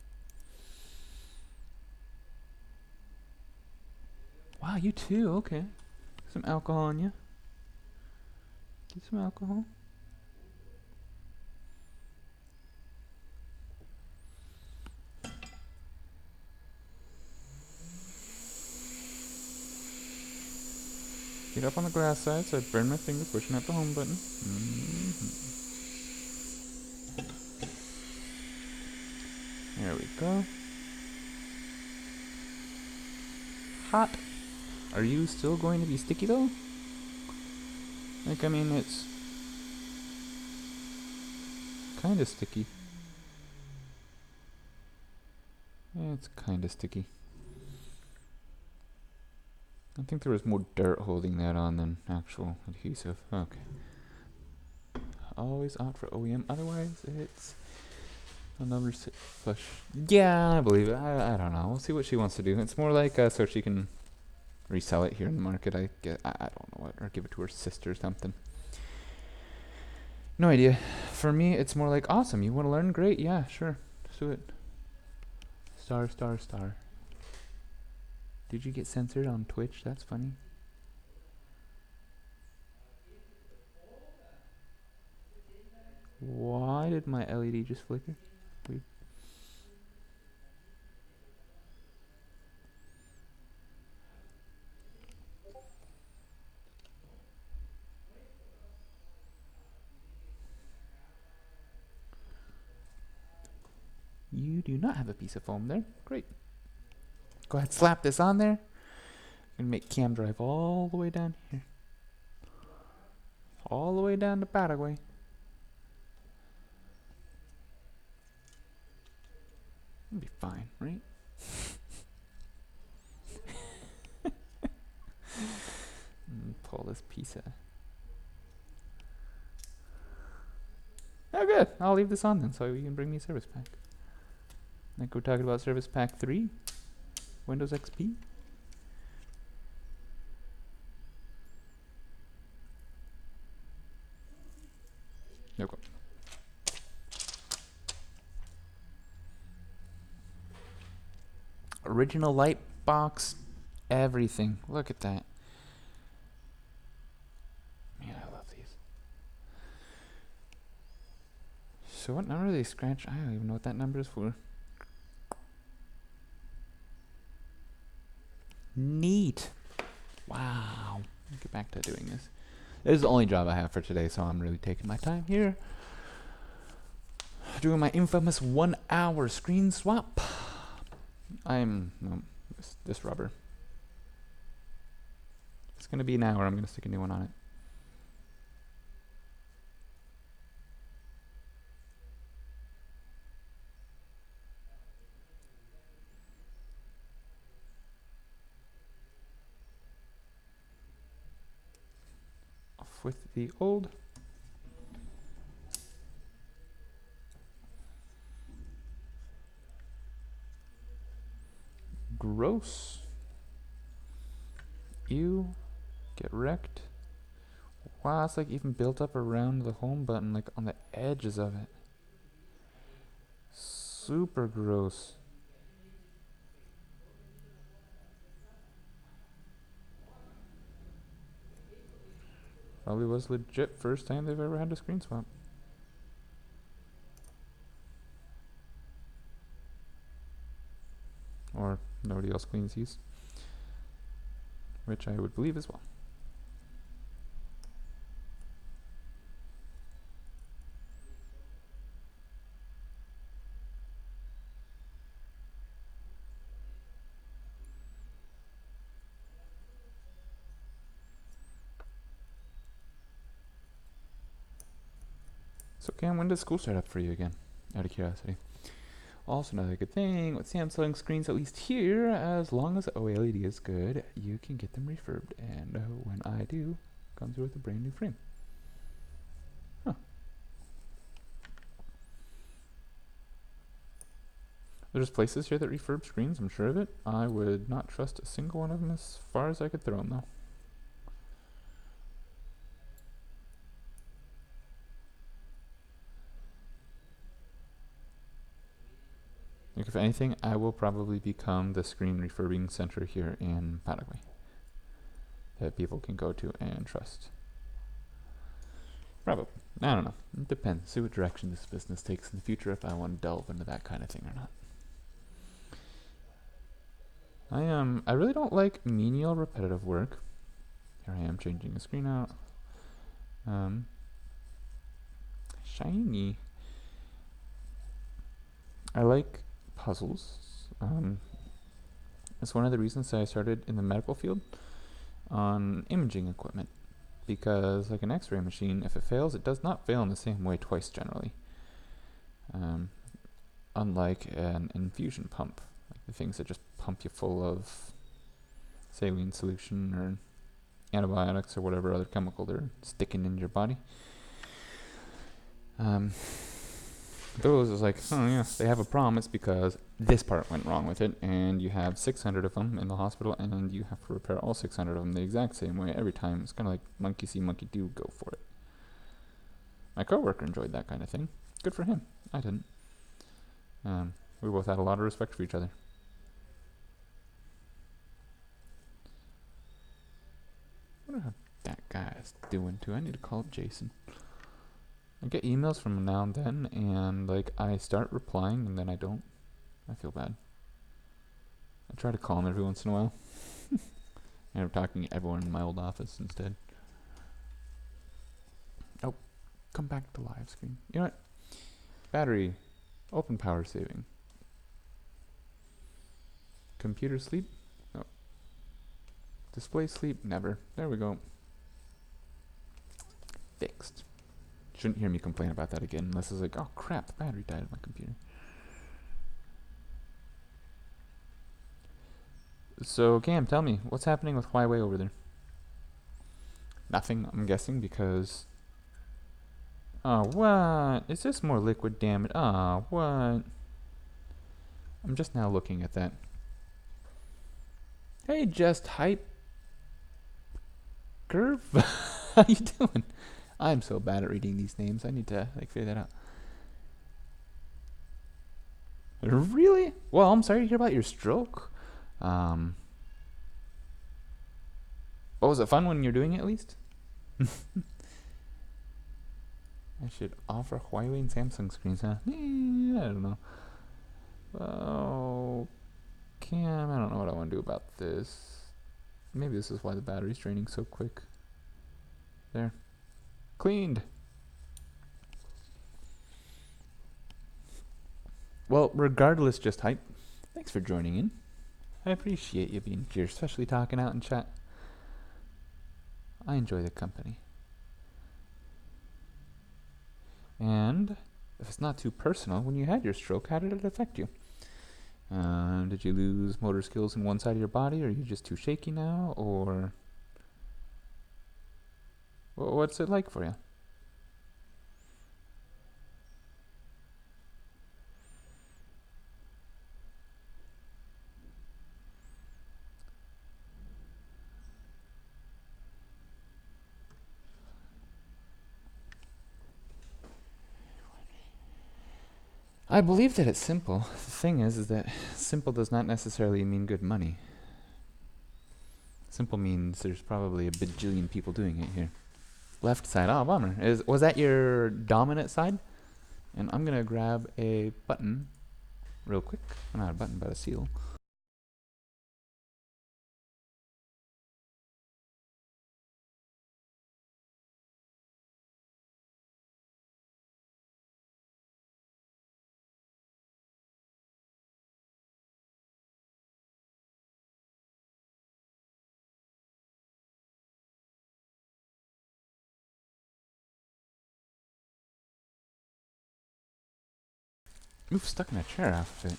Wow, you too. Okay. Some alcohol on you. Get some alcohol. Get up on the grass side so I burn my finger pushing at the home button. There we go. Hot. Are you still going to be sticky though? Like, I mean, it's kind of sticky. Yeah, it's kind of sticky. I think there was more dirt holding that on than actual adhesive. Okay. Always opt for OEM, otherwise it's another push. Yeah, I believe it. I don't know. We'll see what she wants to do. It's more like so she can resell it here in the market. I don't know what, or give it to her sister or something. No idea. For me, it's more like, awesome. You want to learn? Great. Yeah, sure. Let's do it. Star, star, star. Did you get censored on Twitch? That's funny. Why did my LED just flicker? Weird. You do not have a piece of foam there. Great. Go ahead, slap this on there. And make cam drive all the way down here. All the way down to Paraguay. It'll be fine, right? Pull this piece of... Oh, good. I'll leave this on then so you can bring me a service pack. Like we're talking about service pack 3. Windows XP. Okay. Original light box, everything. Look at that. Man, I love these. So what number do they scratch? I don't even know what that number is for. Neat. Wow. I'll get back to doing this. This is the only job I have for today, so I'm really taking my time here. Doing my infamous 1 hour screen swap. This rubber. It's gonna be an hour. I'm gonna stick a new one on it. Off with the old. Gross. Ew. Get wrecked. Wow, it's like even built up around the home button, like on the edges of it. Super gross. Probably was legit first time they've ever had a screen swap. or nobody else cleans these, which I would believe as well. So Cam, when does school start up for you again? Out of curiosity. Also another good thing with Samsung screens, at least here, as long as OLED is good, you can get them refurbed. And when I do, comes with a brand new frame. Huh. There's places here that refurb screens, I'm sure of it. I would not trust a single one of them as far as I could throw them though. Like if anything, I will probably become the screen refurbing center here in Paraguay that people can go to and trust. Probably. I don't know. It depends. See what direction this business takes in the future if I want to delve into that kind of thing or not. I really don't like menial repetitive work. Here I am changing the screen out. Shiny. I like puzzles. It's one of the reasons that I started in the medical field on imaging equipment, because like an x-ray machine, if it fails, it does not fail in the same way twice generally. Unlike an infusion pump, like the things that just pump you full of saline solution or antibiotics or whatever other chemical they're sticking in your body. Those is like, oh yeah, they have a problem. It's because this part went wrong with it, and you have 600 of them in the hospital, and you have to repair all 600 of them the exact same way every time. It's kind of like monkey see, monkey do, go for it. My coworker enjoyed that kind of thing. Good for him. I didn't. We both had a lot of respect for each other. I wonder how that guy is doing too. I need to call up Jason. I get emails from him now and then, and like I start replying and then I don't. I feel bad. I try to call him every once in a while. I end up talking to everyone in my old office instead. Oh, come back to live screen. You know what? Battery, open power saving. Computer sleep? No. Display sleep? Never. There we go. Fixed. Shouldn't hear me complain about that again unless it's like, oh crap, the battery died on my computer. So Cam, tell me, what's happening with Huawei over there? Nothing, I'm guessing, because... Oh, what? Is this more liquid damage? Oh, what? I'm just now looking at that. Hey, just hype. Curve? How you doing? I'm so bad at reading these names. I need to like figure that out. Really? Well, I'm sorry to hear about your stroke. Oh, was it fun when you're doing it at least? I should offer Huawei and Samsung screens, huh? I don't know. Oh, Cam, I don't know what I want to do about this. Maybe this is why the battery's draining so quick. There. Cleaned. Well, regardless, just hype. Thanks for joining in. I appreciate you being here, especially talking out in chat. I enjoy the company. And if it's not too personal, when you had your stroke, how did it affect you? Did you lose motor skills in one side of your body? Or are you just too shaky now? Or what's it like for you? I believe that it's simple. The thing is that simple does not necessarily mean good money. Simple means there's probably a bajillion people doing it here. Left side, oh bummer. Was that your dominant side? And I'm gonna grab a button real quick. Not a button, but a seal. Oof, stuck in a chair half of it.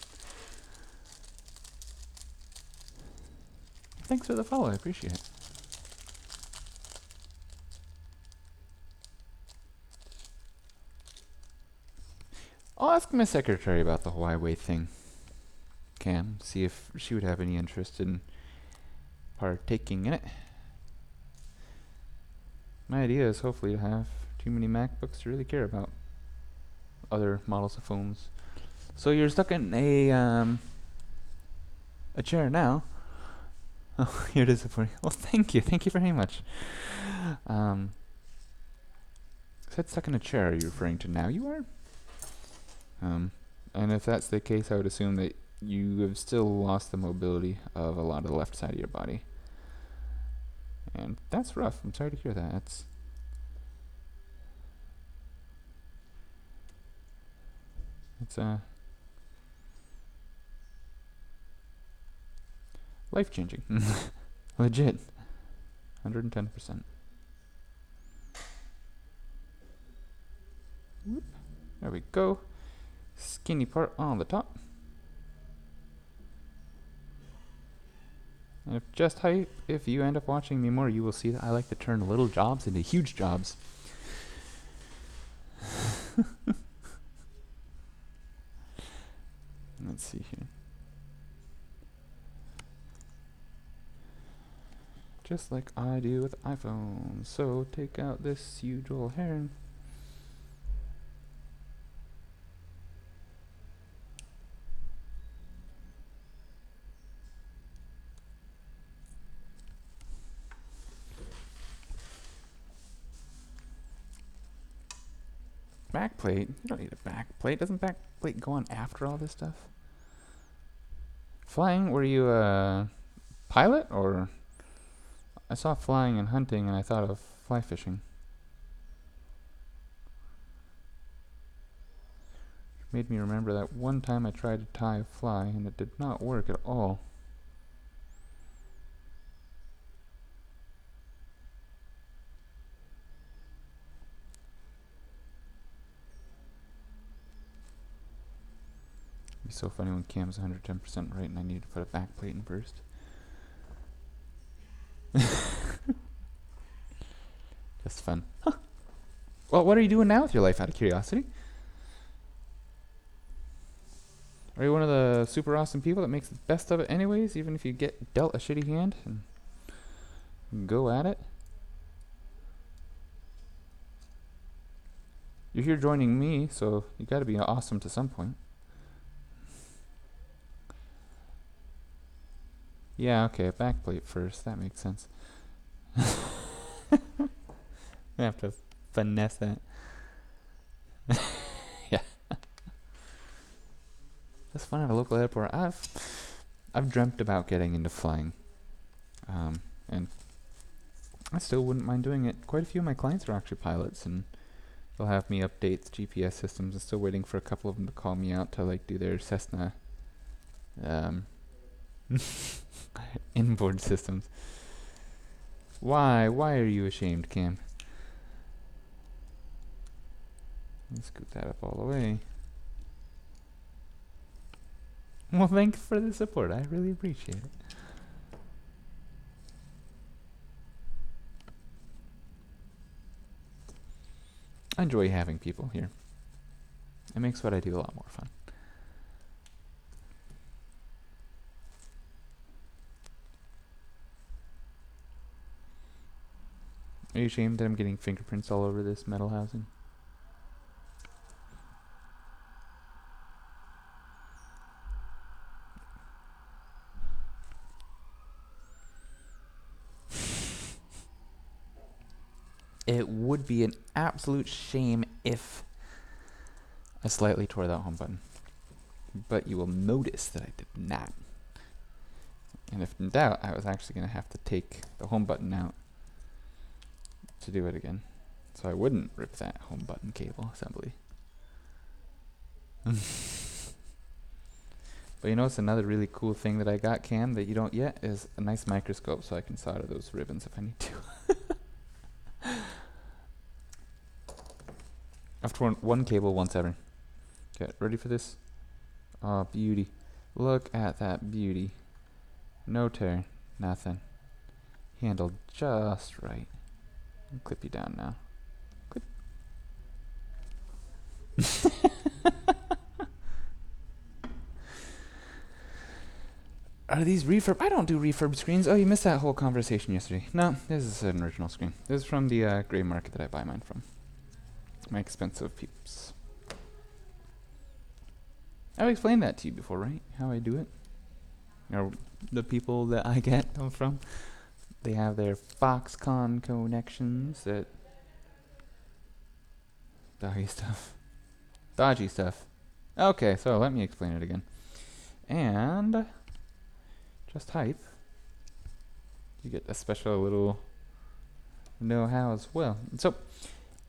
Thanks for the follow, I appreciate it. I'll ask my secretary about the Huawei thing. Cam, see if she would have any interest in partaking in it. My idea is hopefully to have too many MacBooks to really care about other models of phones. So you're stuck in a chair now. Oh, you're disappointing. Well, thank you very much. Said stuck in a chair. Are you referring to now? You are. And if that's the case, I would assume that you have still lost the mobility of a lot of the left side of your body. And that's rough. I'm sorry to hear that. It's life-changing. Legit. 110%. Whoop. There we go. Skinny part on the top. And if just hype, if you end up watching me more, you will see that I like to turn little jobs into huge jobs. Let's see here. Just like I do with iPhones. So take out this huge old hair. Backplate? You don't need a backplate. Doesn't backplate go on after all this stuff? Flying? Were you a pilot or? I saw flying and hunting and I thought of fly fishing. Made me remember that one time I tried to tie a fly and it did not work at all. It'd be so funny when Cam's 110% right and I need to put a backplate in first. Just fun. Huh. Well, what are you doing now with your life, out of curiosity? Are you one of the super awesome people that makes the best of it anyways, even if you get dealt a shitty hand and go at it? You're here joining me, so you gotta be awesome to some point. Yeah, okay, backplate first. That makes sense. I have to finesse that. Yeah. That's fun at a local airport. I've dreamt about getting into flying. And I still wouldn't mind doing it. Quite a few of my clients are actually pilots, and they'll have me update the GPS systems. I'm still waiting for a couple of them to call me out to like do their Cessna inboard systems. Why are you ashamed, Cam? Let's scoot that up all the way. Well, thanks for the support. I really appreciate it. I enjoy having people here. It makes what I do a lot more fun. Are you ashamed that I'm getting fingerprints all over this metal housing? It would be an absolute shame if I slightly tore that home button. But you will notice that I did not. And if in doubt, I was actually going to have to take the home button out to do it again. So I wouldn't rip that home button cable assembly. But you notice another really cool thing that I got, Cam, that you don't yet, is a nice microscope so I can solder those ribbons if I need to. I've torn one cable once ever. Okay, ready for this? Oh, beauty. Look at that beauty. No tear, nothing. Handled just right. I'll clip you down now. Clip. Are these refurb? I don't do refurb screens. Oh, you missed that whole conversation yesterday. No, this is an original screen. This is from the gray market that I buy mine from. My expensive peeps. I've explained that to you before, right? How I do it. Or the people that I get them from. They have their Foxconn connections that... Doggy stuff. Dodgy stuff. Okay, so let me explain it again. And... just type. You get a special little know-how as well. So,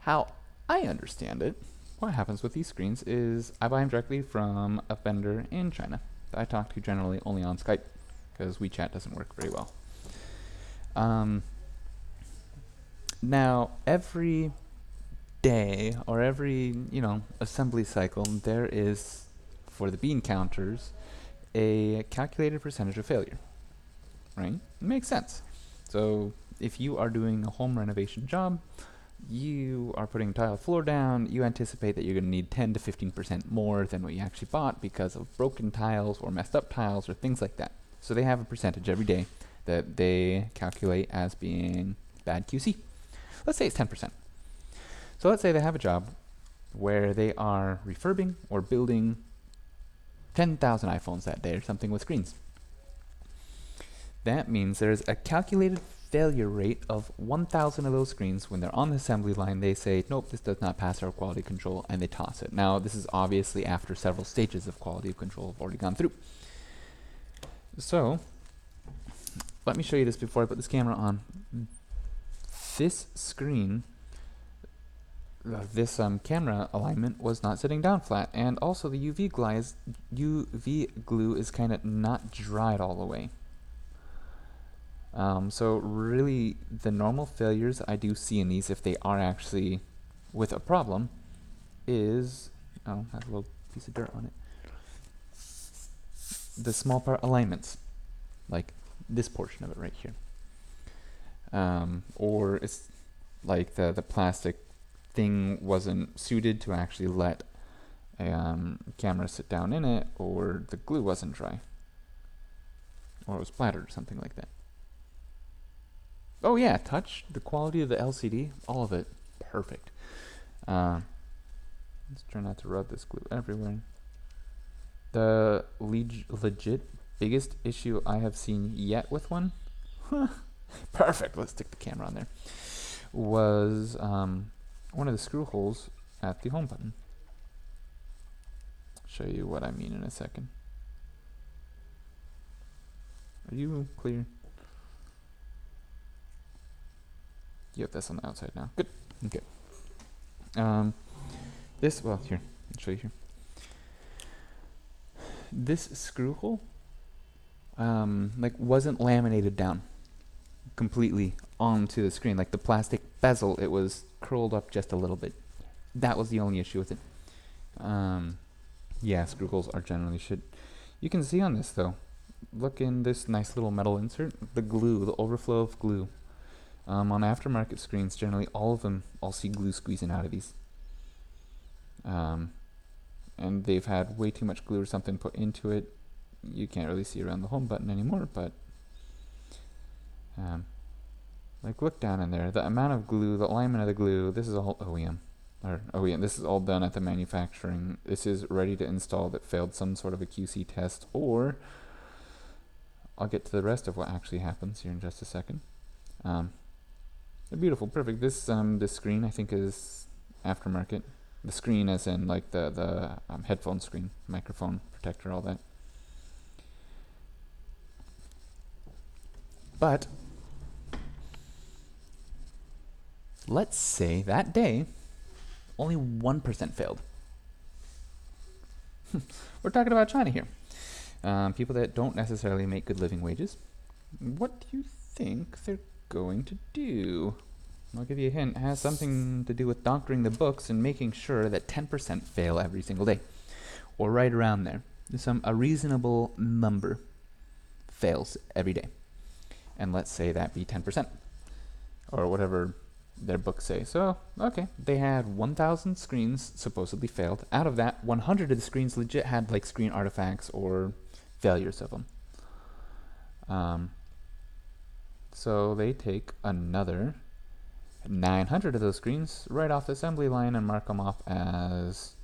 how I understand it, what happens with these screens is I buy them directly from a vendor in China that I talk to generally only on Skype because WeChat doesn't work very well. Now, every day or every, assembly cycle, there is, for the bean counters, a calculated percentage of failure, right? It makes sense. So if you are doing a home renovation job, you are putting tile floor down, you anticipate that you're going to need 10 to 15% more than what you actually bought because of broken tiles or messed up tiles or things like that. So they have a percentage every day that they calculate as being bad QC. Let's say it's 10%. So let's say they have a job where they are refurbing or building 10,000 iPhones that day or something with screens. That means there's a calculated failure rate of 1,000 of those screens. When they're on the assembly line, they say, nope, this does not pass our quality control, and they toss it. Now, this is obviously after several stages of quality control have already gone through. So, let me show you this before I put this camera on. This screen, this camera alignment was not sitting down flat, and also the UV glue is kind of not dried all the way. So really, the normal failures I do see in these, if they are actually with a problem, is, oh, has a little piece of dirt on it, the small part alignments, like this portion of it right here. Or it's like the plastic thing wasn't suited to actually let a camera sit down in it, or the glue wasn't dry, or it was splattered or something like that. Oh yeah, touch, the quality of the LCD, all of it, perfect. Let's try not to rub this glue everywhere. The legit biggest issue I have seen yet with one, perfect, let's stick the camera on there, was one of the screw holes at the home button. I'll show you what I mean in a second. Are you clear? You have this on the outside now. Good. Okay. This, well, here, I'll show you here. This screw hole, like, wasn't laminated down completely onto the screen. Like the plastic bezel, it was curled up just a little bit. That was the only issue with it. Yeah, screw holes are generally shit. You can see on this though, look in this nice little metal insert, the glue, the overflow of glue. On aftermarket screens, generally all of them, I'll see glue squeezing out of these. And they've had way too much glue or something put into it. You can't really see around the home button anymore, but like look down in there. The amount of glue, the alignment of the glue, this is all OEM. Or OEM, this is all done at the manufacturing. This is ready to install that failed some sort of a QC test, or I'll get to the rest of what actually happens here in just a second. They're beautiful, perfect. This screen I think is aftermarket. The screen as in like the headphone screen, microphone protector, all that. But let's say that day only 1% failed. We're talking about China here. People that don't necessarily make good living wages. What do you think they're going to do? I'll give you a hint. It has something to do with doctoring the books and making sure that 10% fail every single day, or right around there. a reasonable number fails every day. And let's say that be 10%, or whatever their books say. So, okay, they had 1,000 screens supposedly failed. Out of that, 100 of the screens legit had like screen artifacts or failures of them. So they take another 900 of those screens right off the assembly line and mark them off as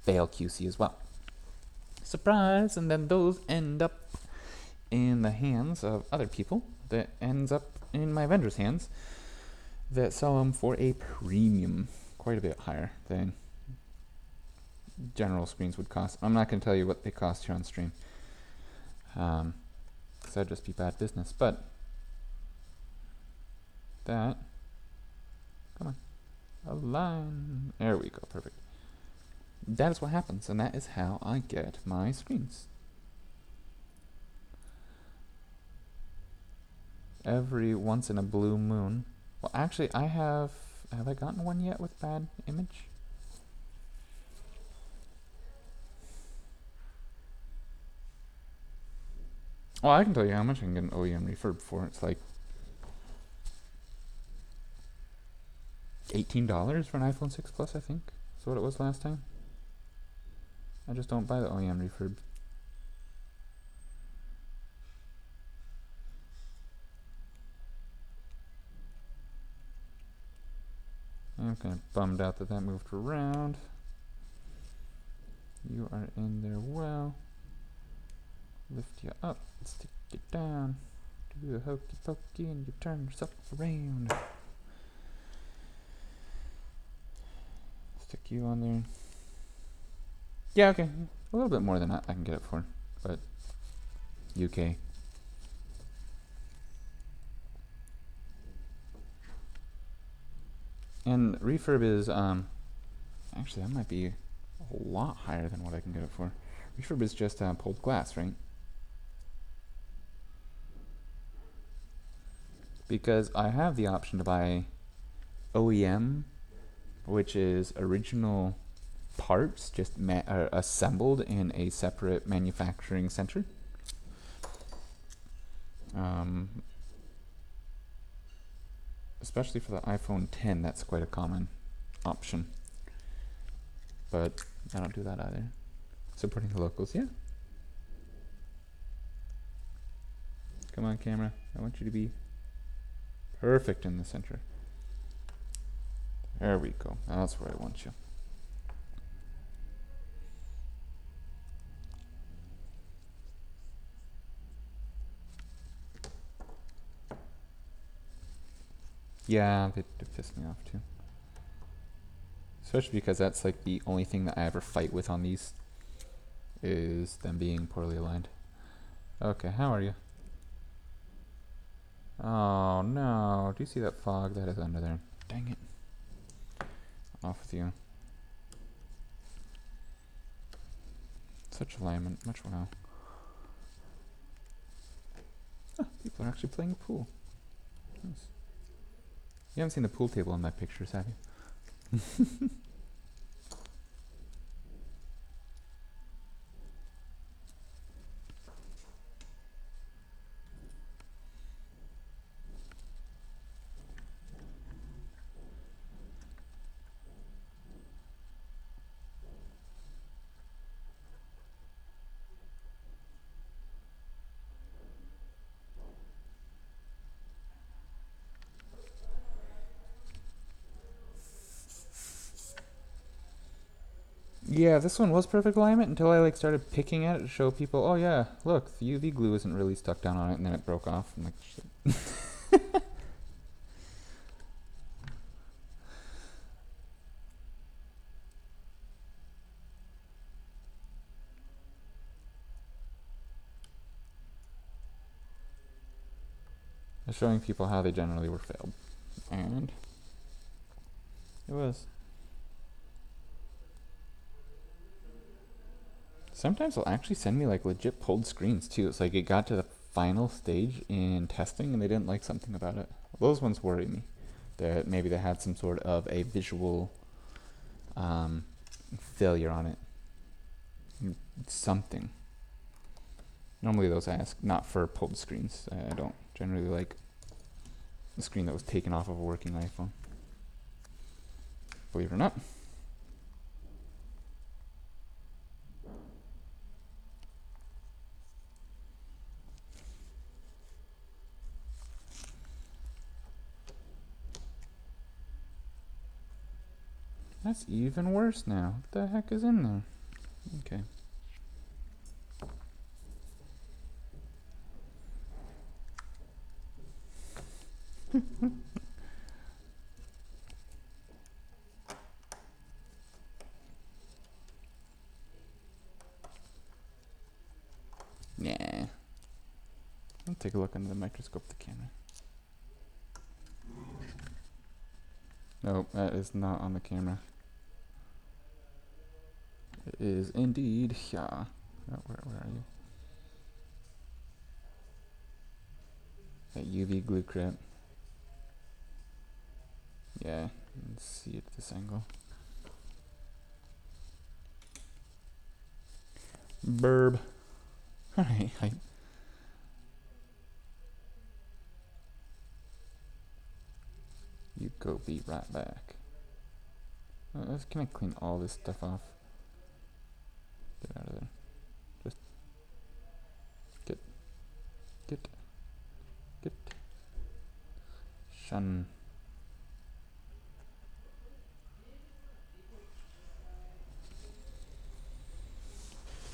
fail QC as well. Surprise! And then those end up in the hands of other people. That ends up in my vendor's hands that sell them for a premium, quite a bit higher than general screens would cost. I'm not going to tell you what they cost here on stream, because that'd just be bad business. But that, come on, align. There we go, perfect. That is what happens, and that is how I get my screens. Every once in a blue moon. Well, actually, have I gotten one yet with bad image? Well, I can tell you how much I can get an OEM refurb for. It's like $18 for an iPhone 6 Plus, I think. That's what it was last time. I just don't buy the OEM refurb. I'm kind of bummed out that that moved around. You are in there well. Lift you up, stick you down. Do a hokey pokey and you turn yourself around. Stick you on there. Yeah, okay. A little bit more than that I can get it for. But UK. And refurb is actually that might be a lot higher than what I can get it for. Refurb is just pulled glass, right? Because I have the option to buy OEM, which is original parts just assembled in a separate manufacturing center. Especially for the iPhone 10, that's quite a common option. But I don't do that either. Supporting the locals, yeah. Come on, camera. I want you to be perfect in the center. There we go. That's where I want you. Yeah, they piss me off too. Especially because that's like the only thing that I ever fight with on these is them being poorly aligned. Okay, how are you? Oh no, do you see that fog that is under there? Dang it. Off with you. Such alignment, much wow. Oh, people are actually playing pool. Nice. You haven't seen the pool table in my pictures, have you? Yeah, this one was perfect alignment until I like started picking at it to show people, oh yeah, look, the UV glue isn't really stuck down on it, and then it broke off. I'm like, shit. Showing people how they generally were failed. And it was. Sometimes they'll actually send me like legit pulled screens too. It's like it got to the final stage in testing and they didn't like something about it. Those ones worry me. That maybe they had some sort of a visual failure on it. something. Normally those I ask not for pulled screens. I don't generally like a screen that was taken off of a working iPhone. Believe it or not. That's even worse now. What the heck is in there? Okay. Nah. I'll take a look under the microscope of the camera. Nope, that is not on the camera. It is indeed. Yeah. Oh, where are you? That UV glue crap. Yeah, let's see it at this angle. Burb. Alright, you go be right back. Can I clean all this stuff off? Get out of there. Just get. Shun.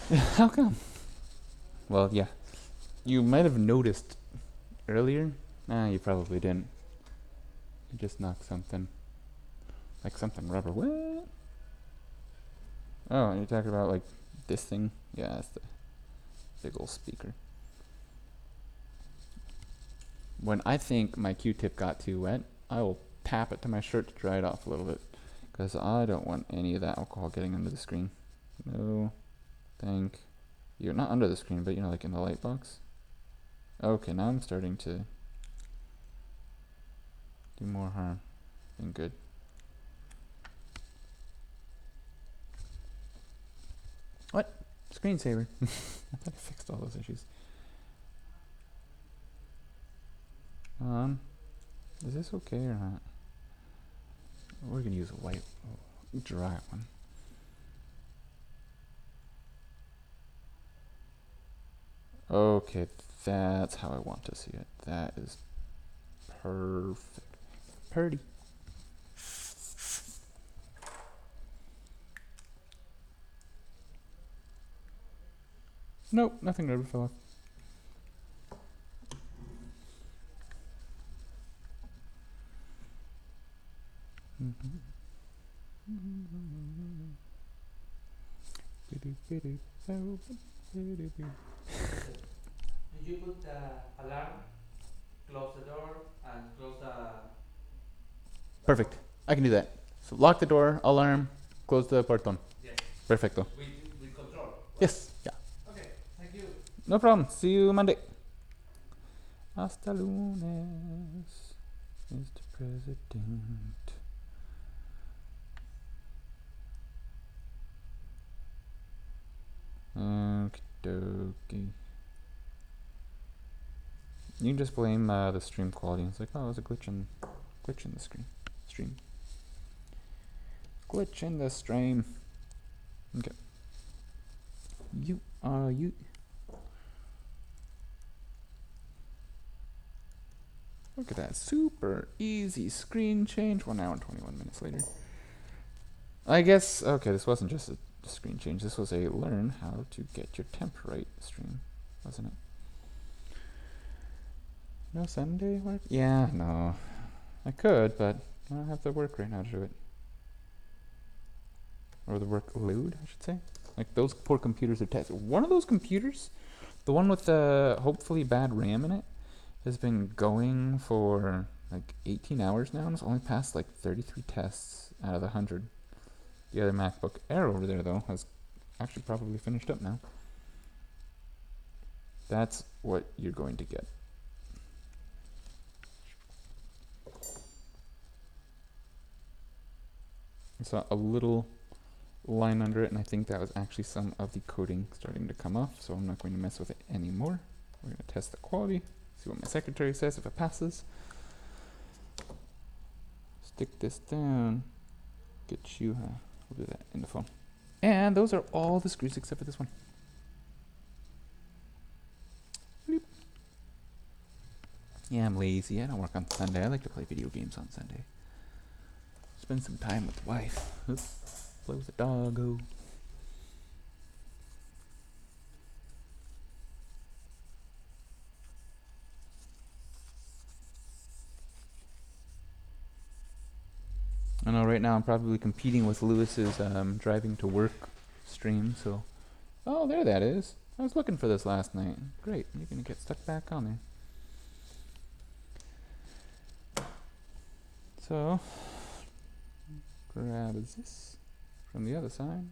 How come? Well, yeah. You might have noticed earlier. Nah, you probably didn't. You just knocked something. Like something rubber. What? Oh, you're talking about like this thing? Yeah, that's the big old speaker. When I think my Q-tip got too wet, I will tap it to my shirt to dry it off a little bit. Because I don't want any of that alcohol getting under the screen. No, thank you. Not under the screen, but you know, like in the light box. Okay, now I'm starting to do more harm than good. What? Screensaver. I thought I fixed all those issues. Is this okay or not? We're gonna use a white, dry one. Okay, that's how I want to see it. That is perfect. Purdy. Nope, nothing rubber fell off. Did you put the alarm, close the door, and close the... Perfect. I can do that. So lock the door, alarm, close the portón. Yes. Perfecto. With control. Right? Yes. Yeah. Okay. Thank you. No problem. See you Monday. Hasta lunes, Mr. President. Okie dokie. You can just blame the stream quality. It's like, oh, there's a glitch in the stream. Glitch in the stream. Okay. You. Look at that, super easy screen change. 1 hour and 21 minutes later. I guess, okay, this wasn't just a screen change. This was a learn how to get your temp right stream, wasn't it? No Sunday work? Yeah, no. I could, but I don't have the work right now to do it. Or the workload, I should say. Like, those poor computers are tested. One of those computers, the one with the hopefully bad RAM in it, has been going for like 18 hours now, and it's only passed like 33 tests out of the 100. The other MacBook Air over there, though, has actually probably finished up now. That's what you're going to get. It's a little line under it, and I think that was actually some of the coating starting to come off, so I'm not going to mess with it anymore. We're going to test the quality, see what my secretary says if it passes. Stick this down, get you, we'll do that in the phone. And those are all the screws except for this one. Bleep. Yeah, I'm lazy. I don't work on Sunday. I like to play video games on Sunday. Spend some time with the wife. Oops. Play with the doggo. I know right now I'm probably competing with Lewis's driving to work stream, so... Oh, there that is. I was looking for this last night. Great, you're gonna get stuck back on there. So... grab this from the other side.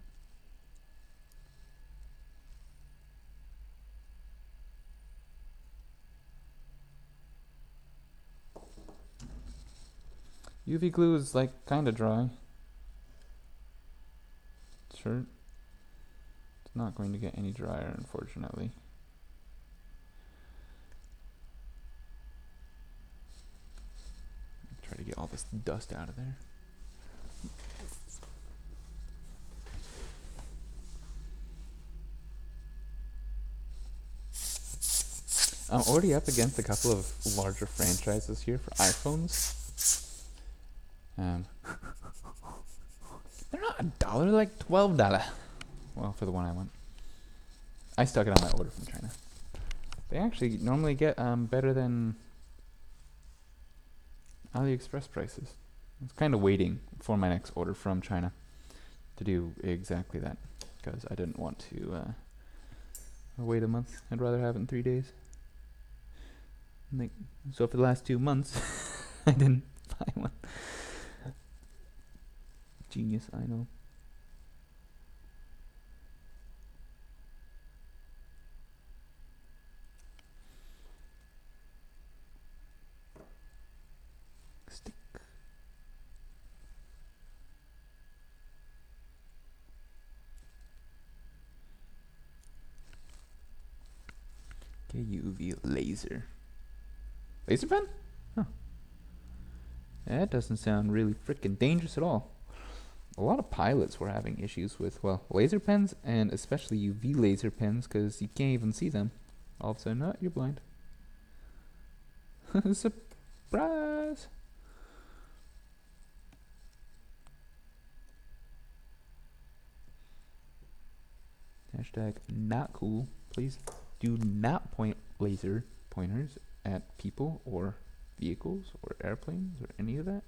UV glue is like kinda dry. Sure. It's not going to get any drier, unfortunately. Try to get all this dust out of there. I'm already up against a couple of larger franchises here for iPhones. They're not $1, they're like $12. Well, for the one I want. I stuck it on that order from China. They actually normally get better than AliExpress prices. I was kind of waiting for my next order from China to do exactly that, because I didn't want to wait a month. I'd rather have it in 3 days. Like, so for the last 2 months, I didn't buy one. Genius, I know. Stick. Okay, UV laser. Laser pen? Huh. That doesn't sound really freaking dangerous at all. A lot of pilots were having issues with, well, laser pens, and especially UV laser pens, because you can't even see them. All of a sudden, you're blind. Surprise! Hashtag not cool. Please do not point laser pointers at people or vehicles or airplanes or any of that.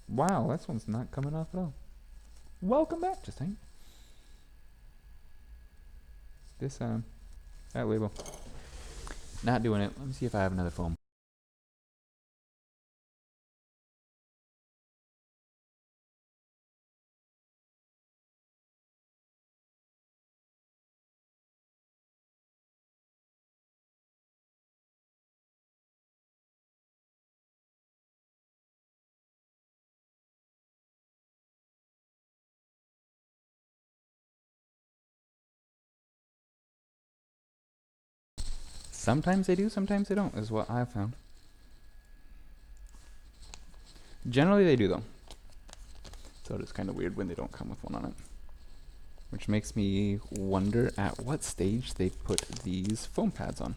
Wow, this one's not coming off at all. Welcome back, Justine. This, that label. Not doing it. Let me see if I have another foam. Sometimes they do, sometimes they don't, is what I've found. Generally they do though. So it's kind of weird when they don't come with one on it. Which makes me wonder at what stage they put these foam pads on.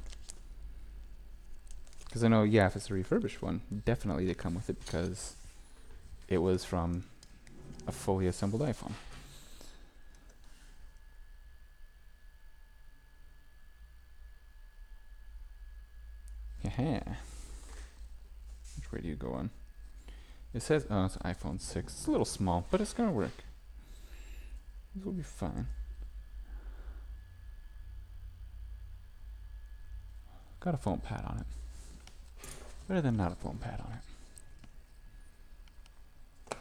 Because I know, yeah, if it's a refurbished one, definitely they come with it because it was from a fully assembled iPhone. Yeah. Which way do you go on? It says, oh, it's an iPhone 6. It's a little small, but it's gonna work. This will be fine. Got a foam pad on it. Better than not a foam pad on it.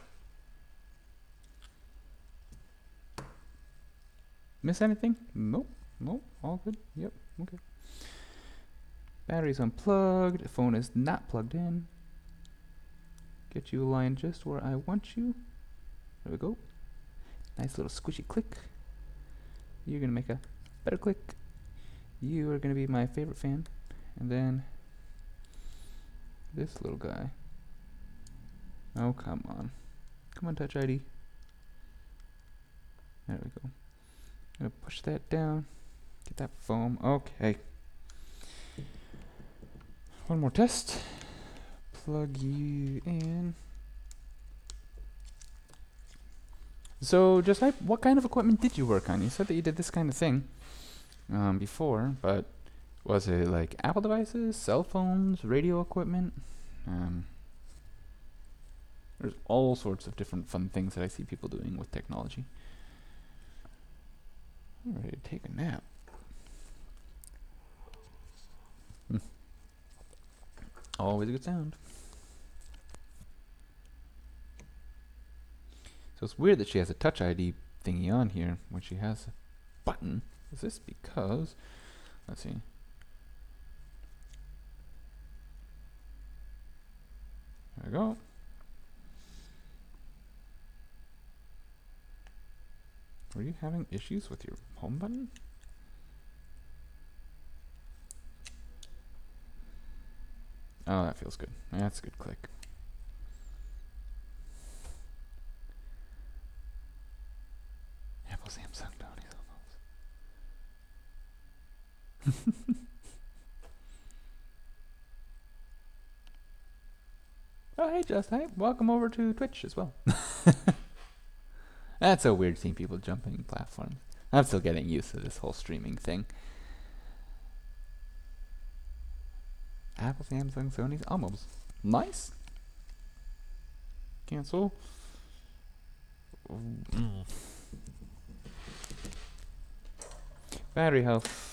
Miss anything? Nope. Nope. All good. Yep. Okay. Battery's unplugged. Phone is not plugged in. Get you aligned just where I want you. There we go. Nice little squishy click. You're gonna make a better click. You are gonna be my favorite fan. And then this little guy. Oh, come on. Come on, Touch ID. There we go. I'm gonna push that down. Get that foam. Okay. One more test. Plug you in. So, just like, what kind of equipment did you work on? You said that you did this kind of thing before, but was it like Apple devices, cell phones, radio equipment? There's all sorts of different fun things that I see people doing with technology. I'm ready to take a nap. Always a good sound. So it's weird that she has a Touch ID thingy on here when she has a button. Is this because... Let's see. There we go. Were you having issues with your home button? Oh, that feels good. That's a good click. Apple, Samsung, Tony, almost. Oh, hey, Just, hey, welcome over to Twitch as well. That's so weird seeing people jumping platforms. I'm still getting used to this whole streaming thing. Apple, Samsung, Sony's, almost. Nice. Cancel. Battery health.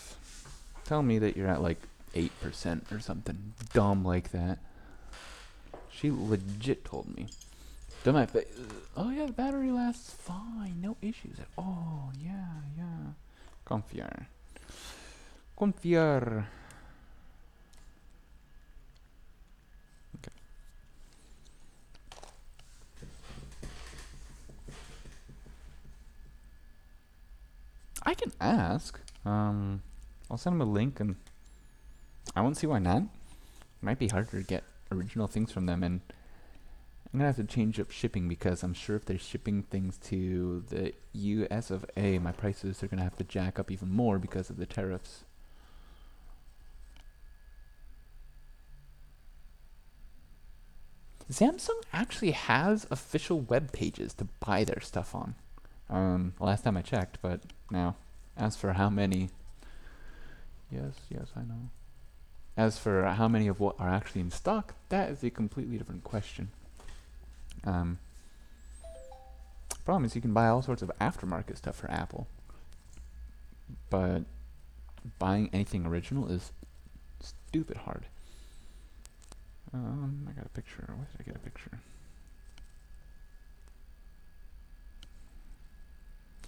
Tell me that you're at like 8% or something dumb like that. She legit told me. Done my face. Oh yeah, the battery lasts fine. No issues at all. Yeah. Confiar. Confiar. Okay. I can ask. I'll send him a link, and I won't see why not. It might be harder to get original things from them, and I'm gonna have to change up shipping because I'm sure if they're shipping things to the US of A, my prices are gonna have to jack up even more because of the tariffs. Samsung actually has official web pages to buy their stuff on. Last time I checked, but now, as for how many, yes, I know. As for how many of what are actually in stock, that is a completely different question. Problem is you can buy all sorts of aftermarket stuff for Apple, but buying anything original is stupid hard. I got a picture. Where did I get a picture?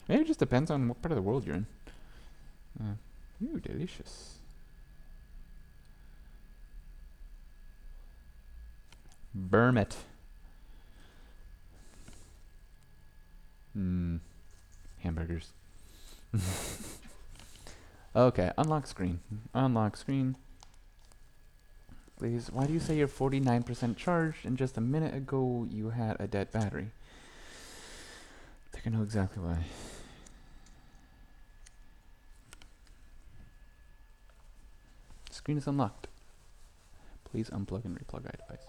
Maybe it just depends on what part of the world you're in. Ooh, delicious. Burmit. Hamburgers. Okay, unlock screen. Unlock screen. Please, why do you say you're 49% charged and just a minute ago you had a dead battery? I think I know exactly why. Screen is unlocked. Please unplug and replug iDevice.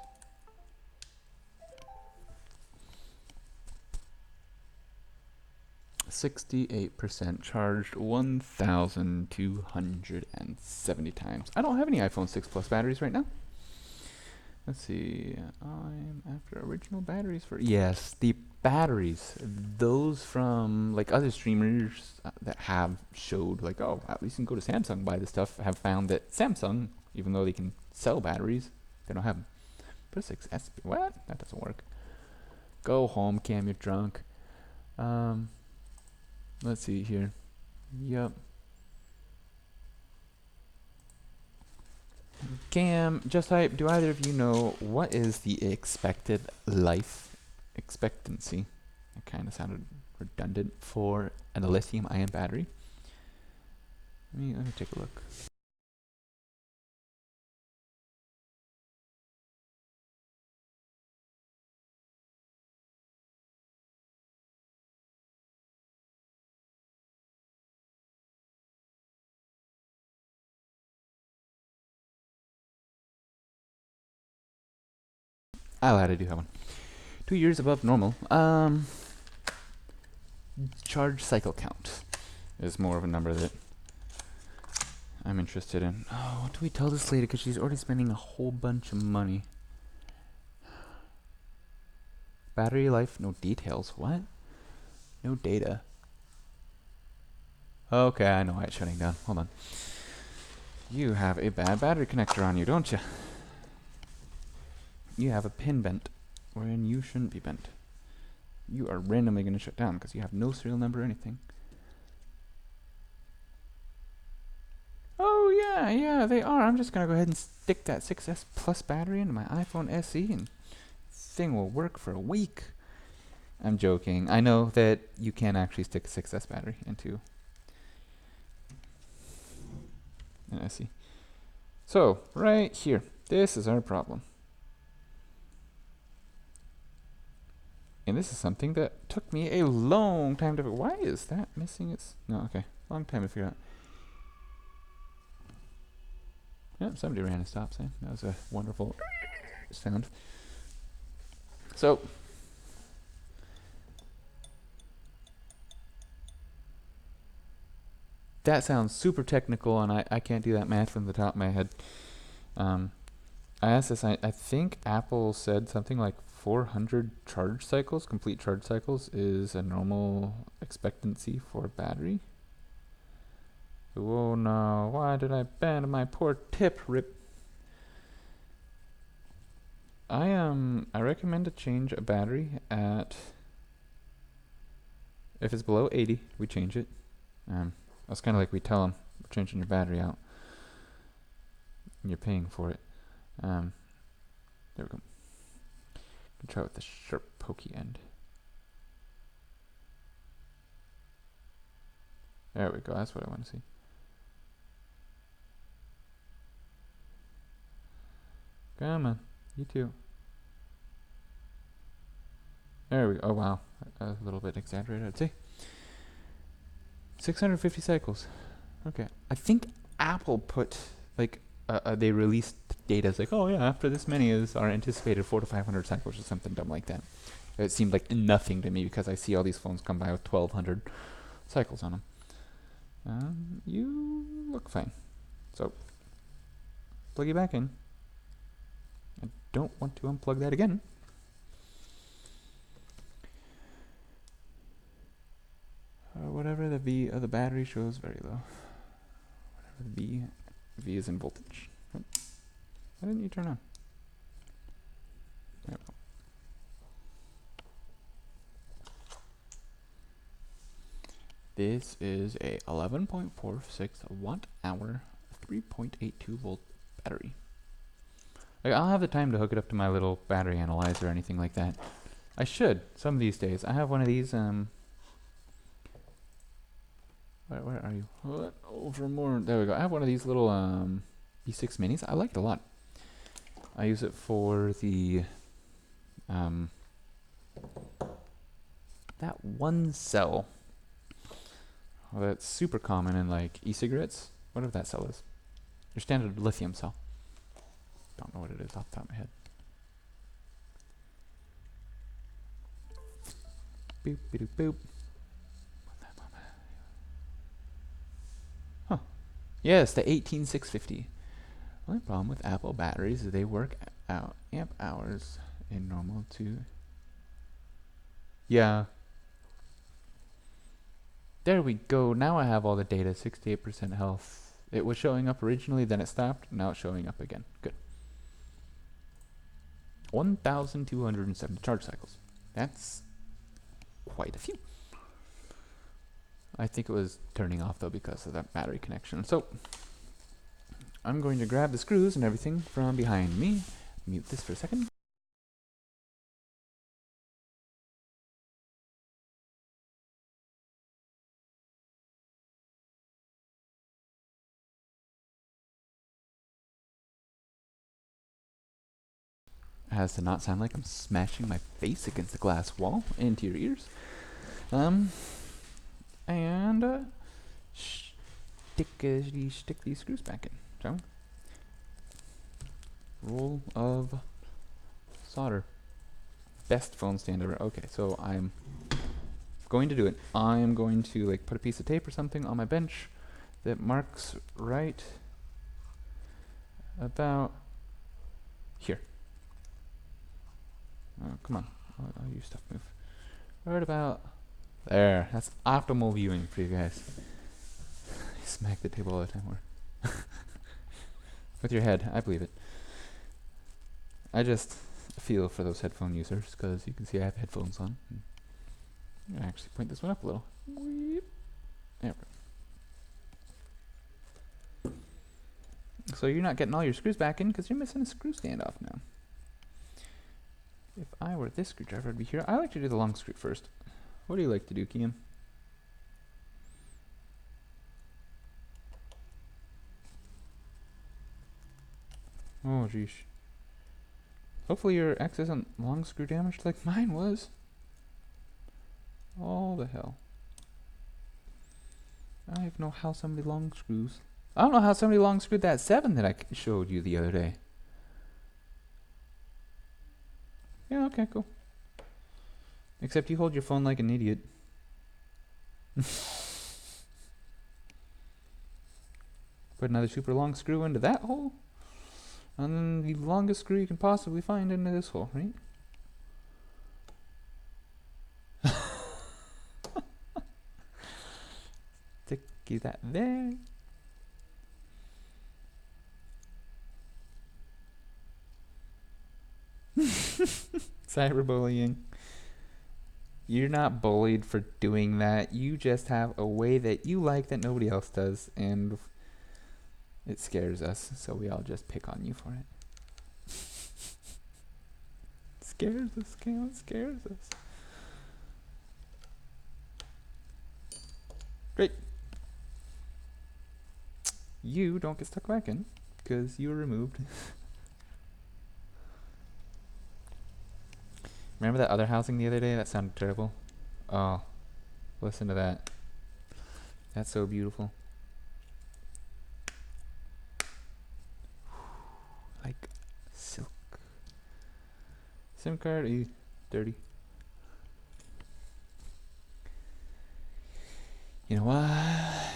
68% charged, 1,270 times. I don't have any iPhone 6 Plus batteries right now. Let's see. I'm after original batteries for... Yes, the batteries. Those from like other streamers that have showed like, oh, at least you can go to Samsung and buy this stuff, have found that Samsung, even though they can sell batteries, they don't have them. Put a 6S. What? That doesn't work. Go home, Cam, you're drunk. Let's see here. Yep. Cam, just type, do either of you know what is the expected life expectancy? It kind of sounded redundant for a lithium-ion battery. Let me take a look. I'll add, I do have one. 2 years above normal. Charge cycle count is more of a number that I'm interested in. Oh, what do we tell this lady? Because she's already spending a whole bunch of money. Battery life, no details. What? No data. Okay, I know why it's shutting down. Hold on. You have a bad battery connector on you, don't you? You have a pin bent, wherein you shouldn't be bent. You are randomly going to shut down because you have no serial number or anything. Oh yeah, they are. I'm just going to go ahead and stick that 6S Plus battery into my iPhone SE and thing will work for a week. I'm joking. I know that you can actually stick a 6S battery into an SE. So, right here, this is our problem. And this is something that took me a long time to... Why is that missing its... No, okay. Long time to figure out. Yep, somebody ran a stop sign. That was a wonderful sound. So... that sounds super technical, and I can't do that math from the top of my head. I asked this, I think Apple said something like 400 charge cycles, complete charge cycles, is a normal expectancy for a battery. Oh no, why did I bend my poor tip, rip? I recommend to change a battery at... if it's below 80, we change it. That's kind of like we tell them, we're changing your battery out. And you're paying for it. There we go. Try with the sharp, pokey end. There we go. That's what I want to see. Come on. You too. There we go. Oh, wow. A little bit exaggerated, I'd say. 650 cycles. Okay. I think Apple put, like, they released data. It's like, oh, yeah, after this many is our anticipated 400 to 500 cycles or something dumb like that. It seemed like nothing to me because I see all these phones come by with 1,200 cycles on them. You look fine. So, plug you back in. I don't want to unplug that again. Whatever the V of the battery shows very low. Whatever the V is in voltage. Oh, why didn't you turn on? There we go. This is a 11.46 watt hour, 3.82 volt battery. Like, I'll have the time to hook it up to my little battery analyzer or anything like that. I should, some of these days. I have one of these, where are you? What? Over more, there we go. I have one of these little, B6 minis. I like it a lot. I use it for the, that one cell. Well, that's super common in, like, e-cigarettes. Whatever that cell is. Your standard lithium cell. Don't know what it is off the top of my head. Boop, boop, boop. Huh. Yes, the 18650. Only problem with Apple batteries is they work out amp hours in normal to... yeah. There we go. Now I have all the data. 68% health. It was showing up originally, then it stopped. Now it's showing up again. Good. 1,270 charge cycles. That's quite a few. I think it was turning off though because of that battery connection. So, I'm going to grab the screws and everything from behind me. Mute this for a second. Has to not sound like I'm smashing my face against the glass wall into your ears. And stick these screws back in. So, roll of solder. Best phone stand ever. Okay, so I'm going to do it. I'm going to like put a piece of tape or something on my bench that marks right about here. Oh, come on. I'll use stuff move. Right about there. That's optimal viewing for you guys. I smack the table all the time. With your head. I believe it. I just feel for those headphone users because you can see I have headphones on. I'm going to actually point this one up a little. There we go. So you're not getting all your screws back in because you're missing a screw standoff now. If I were this screwdriver, I'd be here. I like to do the long screw first. What do you like to do, Kiam? Oh, jeez. Hopefully your X isn't long screw damaged like mine was. All the hell. I don't even know how somebody long screws. I don't know how somebody long screwed that 7 that I showed you the other day. Yeah, okay, cool. Except you hold your phone like an idiot. Put another super long screw into that hole. And then the longest screw you can possibly find into this hole, right? Sticky that there. Cyberbullying. You're not bullied for doing that. You just have a way that you like that nobody else does, and it scares us, so we all just pick on you for it. It scares us, Cam. It scares us. Great. You don't get stuck back in, because you were removed. Remember that other housing the other day? That sounded terrible. Oh, listen to that. That's so beautiful. Like silk. SIM card, dirty. You know what?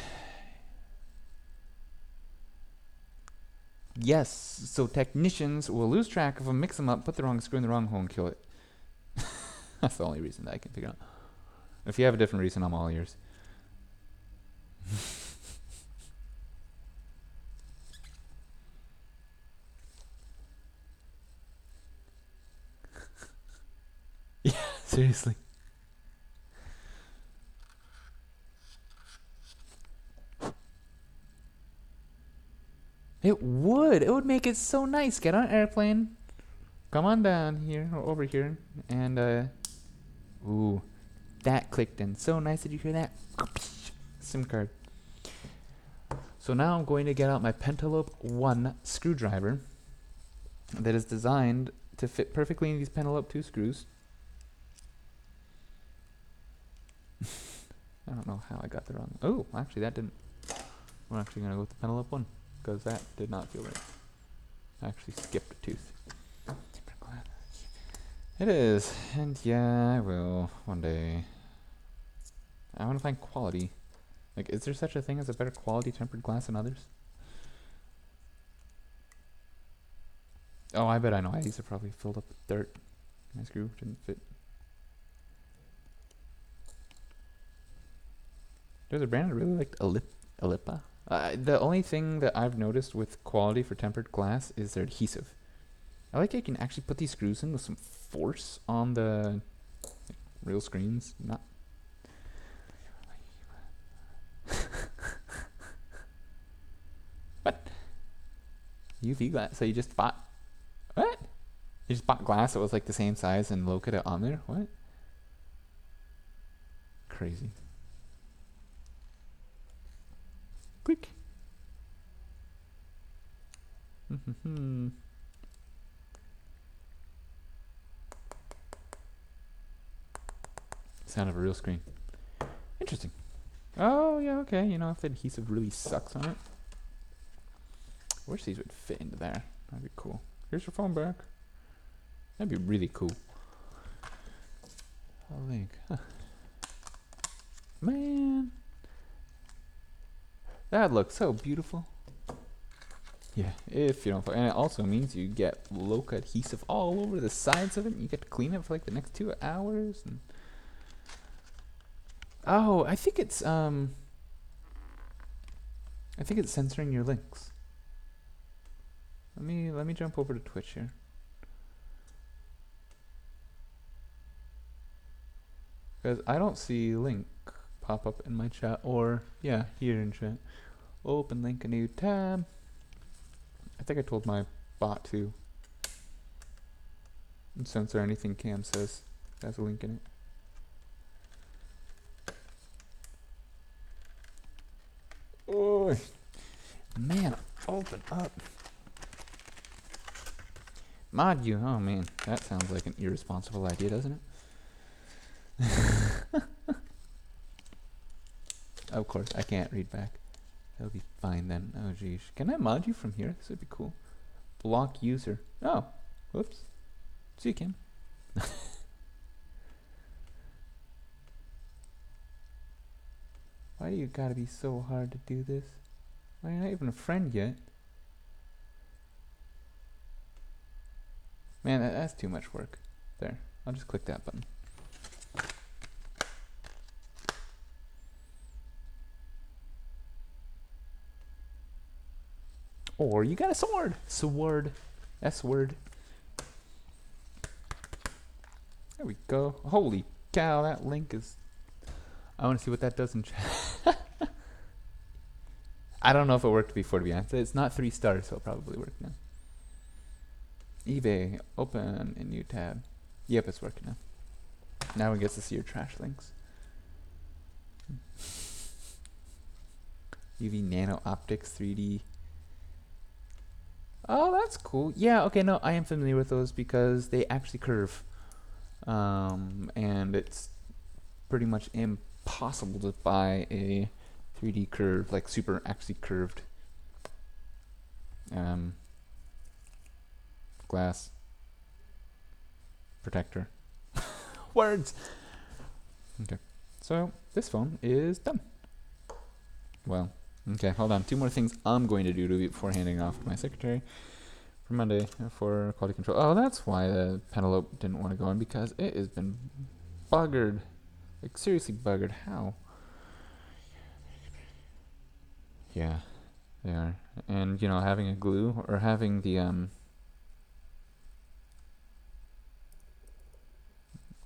Yes, so technicians will lose track of them, mix them up, put the wrong screw in the wrong hole and kill it. That's the only reason that I can figure out. If you have a different reason, I'm all ears. Yeah, seriously. It would make it so nice. Get on an airplane, come on down here or over here, and ooh, that clicked in so nice. Did you hear that? SIM card. So now I'm going to get out my Pentalope 1 screwdriver that is designed to fit perfectly in these Pentalope 2 screws. I don't know how I got the wrong. Oh, actually that didn't. We're actually gonna go with the Pentalope 1 because that did not feel right. I actually skipped a tooth. It is, and yeah, I will one day. I want to find quality. Like, is there such a thing as a better quality tempered glass than others? Oh, I bet I know. These are probably filled up with dirt. My screw didn't fit. There's a brand I really liked, Alipa. The only thing that I've noticed with quality for tempered glass is their adhesive. I like how you can actually put these screws in with some force on the real screens. Not. What? UV glass. So you just bought what? You just bought glass that was like the same size and located it on there? What? Crazy. Click. Sound of a real screen. Interesting. Oh, yeah, okay. You know, if the adhesive really sucks on it. I wish these would fit into there. That'd be cool. Here's your phone back. That'd be really cool. I'll link. Huh. Man. That looks so beautiful. Yeah, if you don't. And it also means you get Loca adhesive all over the sides of it. And you get to clean it for like the next 2 hours. And oh, I think it's censoring your links. Let me jump over to Twitch here. Because I don't see link pop up in my chat, or yeah, here in chat. Open link, a new tab. I think I told my bot to censor anything Cam says that has a link in it. Oh man, open up. Mod you, oh man, that sounds like an irresponsible idea, doesn't it? Of course, I can't read back. That'll be fine then. Oh geez. Can I mod you from here? This would be cool. Block user. Oh, whoops. See you, Kim. Why do you gotta be so hard to do this? Why are you not even a friend yet? Man, that's too much work. There. I'll just click that button. Or you got a sword. Sword. S-word. There we go. Holy cow, that link is... I want to see what that does in chat. I don't know if it worked before, to be honest. It's not 3 stars, so it'll probably work now. eBay. Open a new tab. Yep, it's working now. Now we get to see your trash links. UV Nano Optics 3D. Oh, that's cool. Yeah, okay, no, I am familiar with those because they actually curve. And it's pretty much impossible to buy a 3D curve, like super actually curved glass protector. Words! Okay, so this phone is done. Well, okay, hold on. 2 more things I'm going to do before handing off to my secretary for Monday for quality control. Oh, that's why the Penelope didn't want to go in, because it has been buggered. Like, seriously buggered. How? Yeah, they are. And, you know, having a glue, or having the,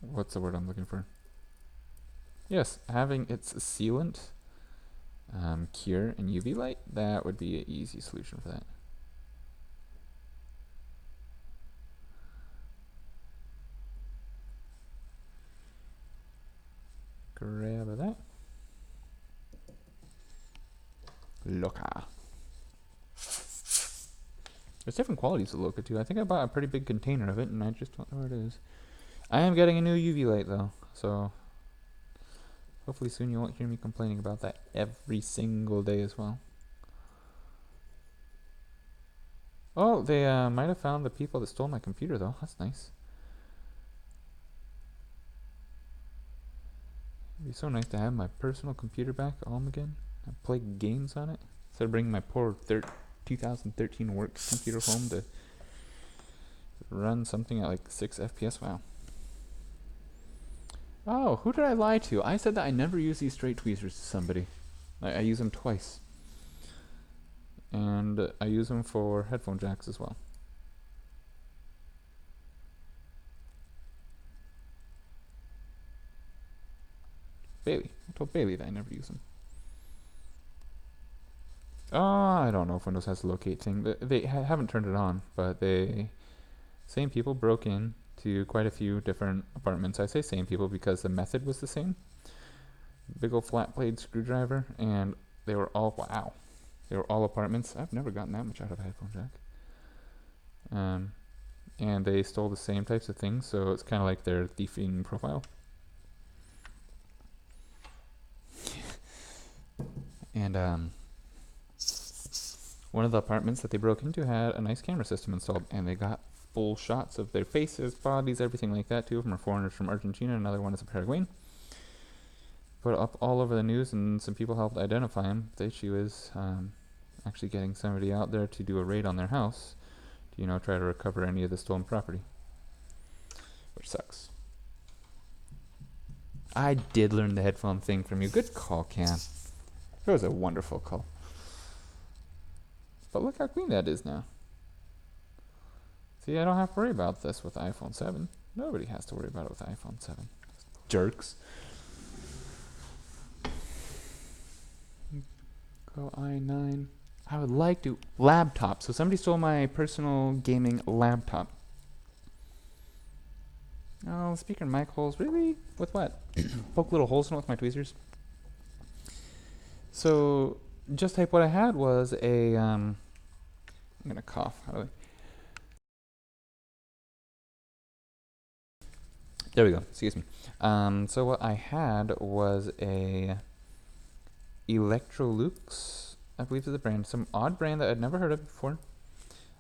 what's the word I'm looking for? Yes, having its sealant cure and UV light, that would be an easy solution for that. Grab that. Loca. There's different qualities of Loca too. I think I bought a pretty big container of it and I just don't know where it is. I am getting a new UV light though, so hopefully soon you won't hear me complaining about that every single day as well. Oh, they might have found the people that stole my computer though. That's nice. It'd be so nice to have my personal computer back at home again. I play games on it instead of bringing my poor 2013 work computer home to run something at like 6 FPS. Wow. Oh, who did I lie to? I said that I never use these straight tweezers to somebody. I use them twice. And I use them for headphone jacks as well. Bailey. I told Bailey that I never use them. I don't know if Windows has a locate thing. They haven't turned it on, but same people broke in to quite a few different apartments. I say same people because the method was the same. Big old flat blade screwdriver, and they were all, wow, they were all apartments. I've never gotten that much out of a headphone jack. And they stole the same types of things, so it's kind of like their thieving profile. And one of the apartments that they broke into had a nice camera system installed, and they got full shots of their faces, bodies, everything like that. Two of them are foreigners from Argentina, another one is a Paraguayan. Put it up all over the news, and some people helped identify him. The issue is actually getting somebody out there to do a raid on their house to, try to recover any of the stolen property, which sucks. I did learn the headphone thing from you. Good call, Cam. It was a wonderful call. But look how clean that is now. See, I don't have to worry about this with the iPhone 7. Nobody has to worry about it with the iPhone 7. Jerks. Go i9. I would like to... Laptop. So somebody stole my personal gaming laptop. Oh, speaker and mic holes. Really? With what? Poke little holes in it with my tweezers? So, just type what I had was a... I'm gonna cough. How do I... There we go. Excuse me. So what I had was a Electrolux, I believe is the brand, some odd brand that I'd never heard of before.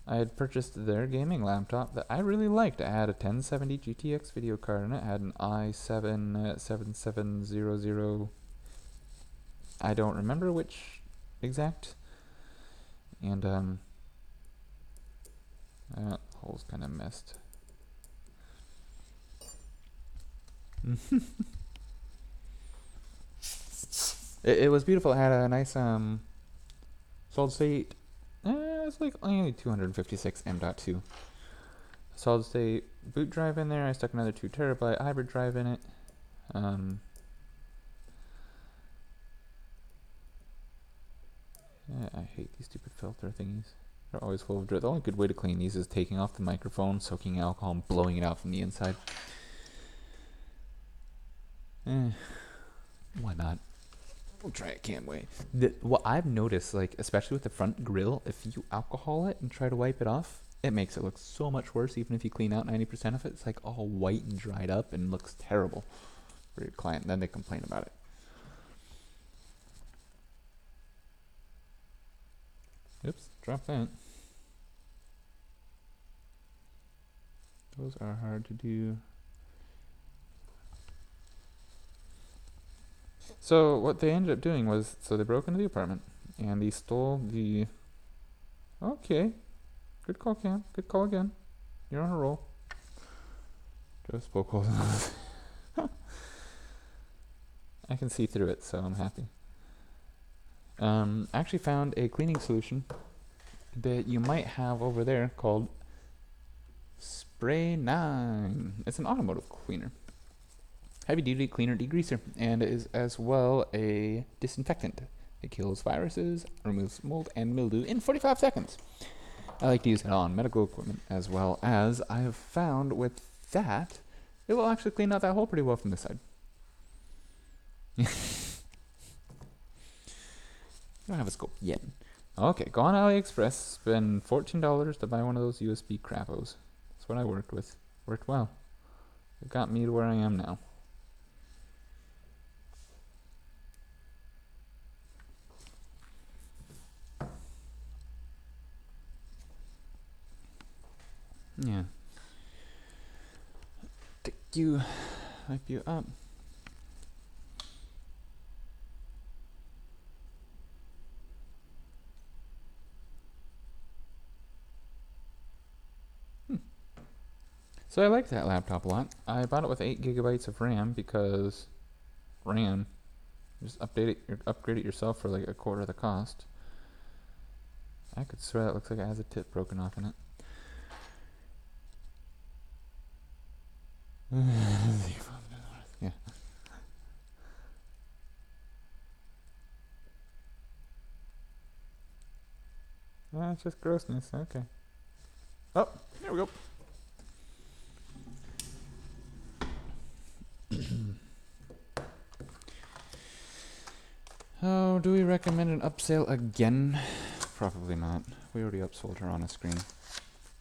I had purchased their gaming laptop that I really liked. It had a 1070 GTX video card in it. It had an i7 7700. I don't remember which exact. And that hole's kind of messed. It was beautiful. It had a nice solid state. It's like only 256 M.2 solid state boot drive in there. I stuck another 2 terabyte hybrid drive in it. Yeah, I hate these stupid filter thingies. They're always full of dirt. The only good way to clean these is taking off the microphone, soaking alcohol, and blowing it out from the inside. Why not? We'll try it, can't wait. What I've noticed, like, especially with the front grill, if you alcohol it and try to wipe it off, it makes it look so much worse. Even if you clean out 90% of it, it's like all white and dried up and looks terrible for your client. And then they complain about it. Oops, drop that. Those are hard to do. So what they ended up doing was, so they broke into the apartment and they stole the... Okay. Good call, Cam. Good call again. You're on a roll. Just poke holes in it. I can see through it, so I'm happy. I actually found a cleaning solution that you might have over there called Spray 9. It's an automotive cleaner. Heavy duty cleaner degreaser, and it is as well a disinfectant. It kills viruses, removes mold and mildew in 45 seconds. I like to use it on medical equipment as well as I have found with that, it will actually clean out that hole pretty well from this side. You don't have a scope yet. Okay, go on AliExpress, spend $14 to buy one of those USB crappos. That's what I worked with. Worked well. It got me to where I am now. Yeah. Take you, hype you up. So I like that laptop a lot. I bought it with 8 gigabytes of RAM because RAM, just upgrade it yourself for like a quarter of the cost. I could swear that looks like it has a tip broken off in it. Yeah. It's just grossness. Okay. Oh, there we go. Oh, do we recommend an upsell again? Probably not. We already upsold her on a screen.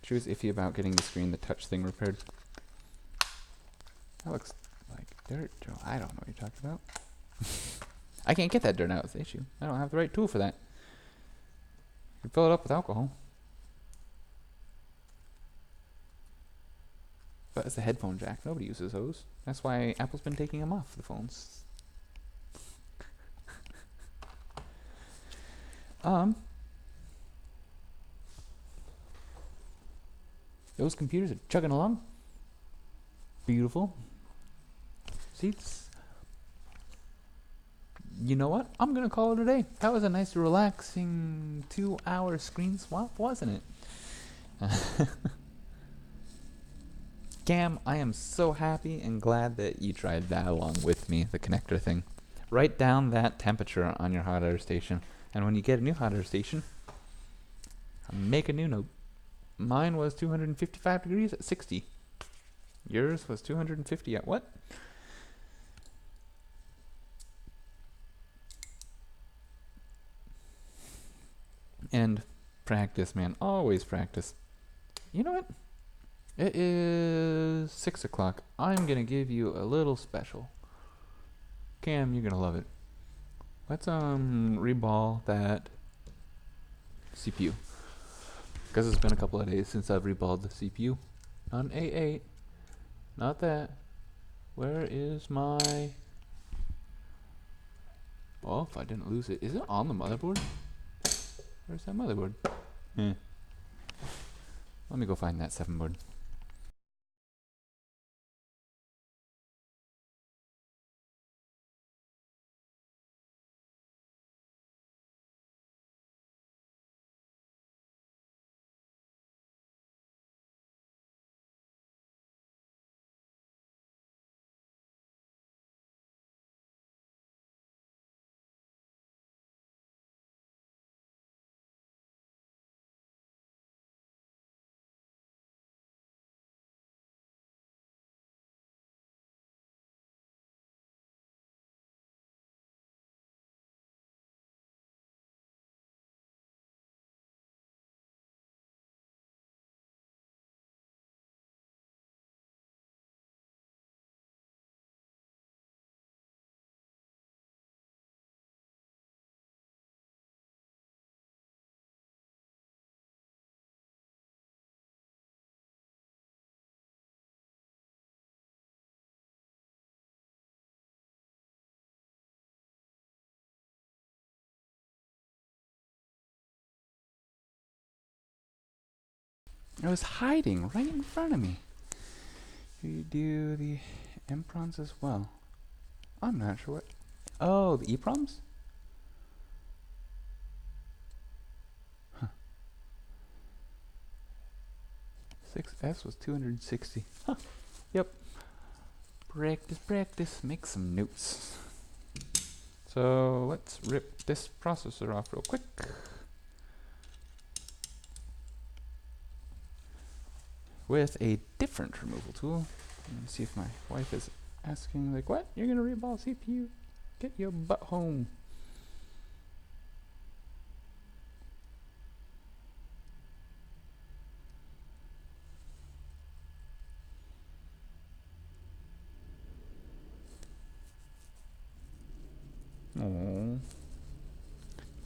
She was iffy about getting the screen, the touch thing repaired. That looks like dirt, Joe. I don't know what you're talking about. I can't get that dirt out, is the issue. I don't have the right tool for that. You can fill it up with alcohol. But it's a headphone jack. Nobody uses those. That's why Apple's been taking them off the phones. Those computers are chugging along. Beautiful. Seats. You know what? I'm gonna call it a day. That was a nice relaxing 2-hour screen swap, wasn't it? Cam, I am so happy and glad that you tried that along with me, the connector thing. Write down that temperature on your hot air station, and when you get a new hot air station, make a new note. Mine was 255 degrees at 60. Yours was 250 at what? And practice, man. Always practice. You know what? It is 6 o'clock. I'm going to give you a little special. Cam, you're going to love it. Let's reball that CPU. Because it's been a couple of days since I've reballed the CPU. Not an A8. Not that. Where is my... Oh, if I didn't lose it. Is it on the motherboard? Where's that motherboard? Let me go find that 7 board. It was hiding right in front of me. You do the EPROMs as well. I'm not sure what. Oh, the EPROMs? Huh. 6S was 260. Huh. Yep. Practice, practice. Make some notes. So let's rip this processor off real quick. With a different removal tool. Let me see if my wife is asking, like, what? You're gonna reball CPU? Get your butt home. Oh,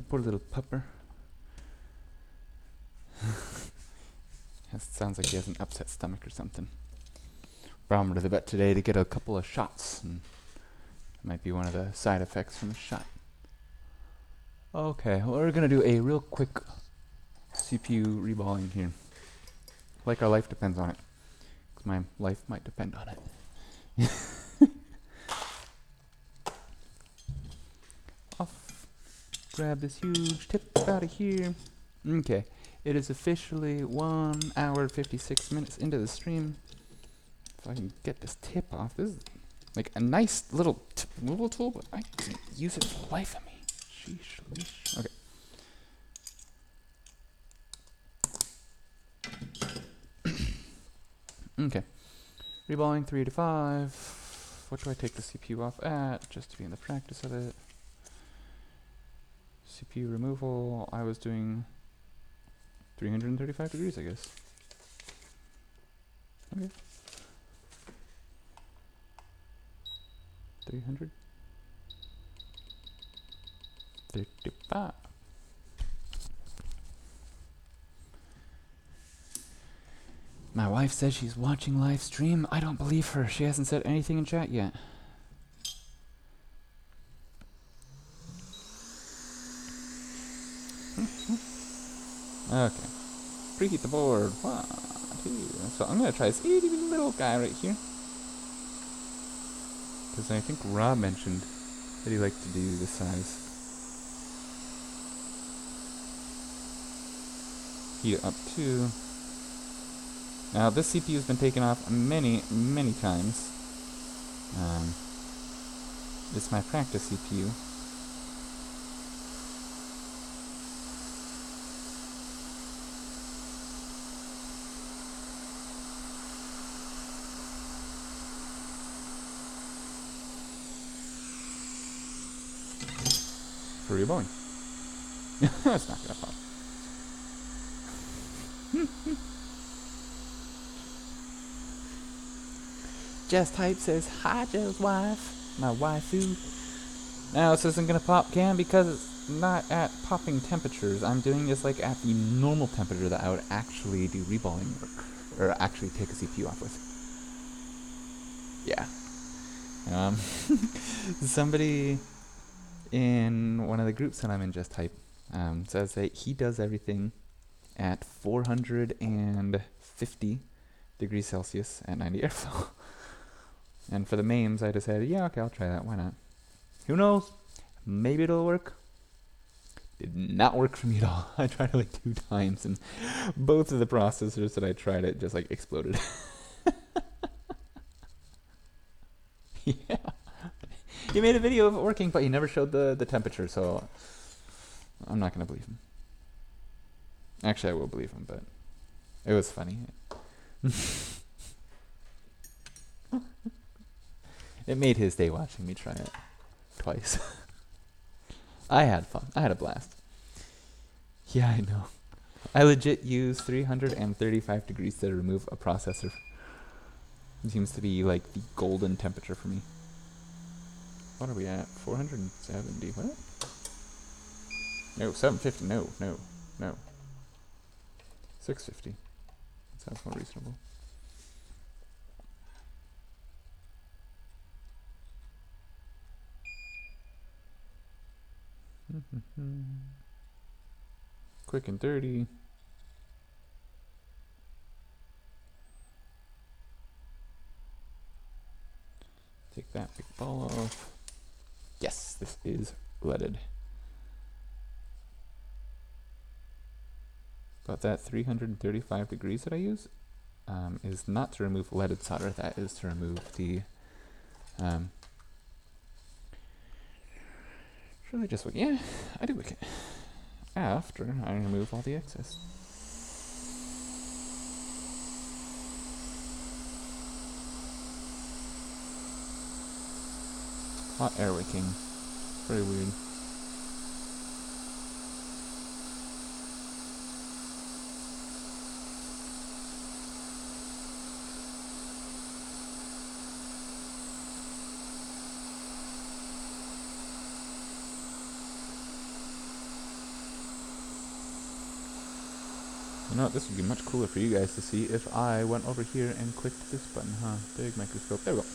poor little pupper. It sounds like he has an upset stomach or something. Brought him to the vet today to get a couple of shots, and it might be one of the side effects from the shot. Okay, well, we're gonna do a real quick CPU reballing here. Like our life depends on it. 'Cause my life might depend on it. Off. Grab this huge tip out of here. Okay. It is officially 1 hour 56 minutes into the stream. If I can get this tip off. This is like a nice little removal tool, but I can't use it for the life of me. Sheesh, leash. Okay. Reballing 3 to 5. What do I take the CPU off at, just to be in the practice of it? CPU removal, I was doing 335 degrees, I guess. Okay. 335. My wife says she's watching live stream. I don't believe her. She hasn't said anything in chat yet. Okay. Preheat the board. 1, 2. So I'm going to try this itty bitty little guy right here. Because I think Rob mentioned that he liked to do this size. Heat it up to. Now this CPU has been taken off many, many times. It's my practice CPU. For reballing. It's not gonna pop. Jess Type says, hi Joe's wife, my waifu. Now this isn't gonna pop can because it's not at popping temperatures. I'm doing this like at the normal temperature that I would actually do reballing or actually take a CPU off with. Yeah. Somebody in one of the groups that I'm in, Just Type, says that he does everything at 450 degrees Celsius at 90 airflow. And for the memes, I decided, yeah, okay, I'll try that. Why not? Who knows? Maybe it'll work. Did not work for me at all. I tried it like 2 times, and both of the processors that I tried it just like exploded. Yeah. He made a video of it working, but he never showed the temperature, so I'm not going to believe him. Actually, I will believe him, but it was funny. It made his day watching me try it twice. I had fun. I had a blast. Yeah, I know. I legit use 335 degrees to remove a processor. It seems to be like the golden temperature for me. What are we at? 470. What? No, 750. No. 650. That sounds more reasonable. Quick and dirty. Take that big ball off. Yes, this is leaded. But that 335 degrees that I use is not to remove leaded solder. That is to remove the really just wick. Yeah, I do wick it after I remove all the excess. Hot air wicking. Very weird. You know what, this would be much cooler for you guys to see if I went over here and clicked this button, huh? Big microscope. There we go.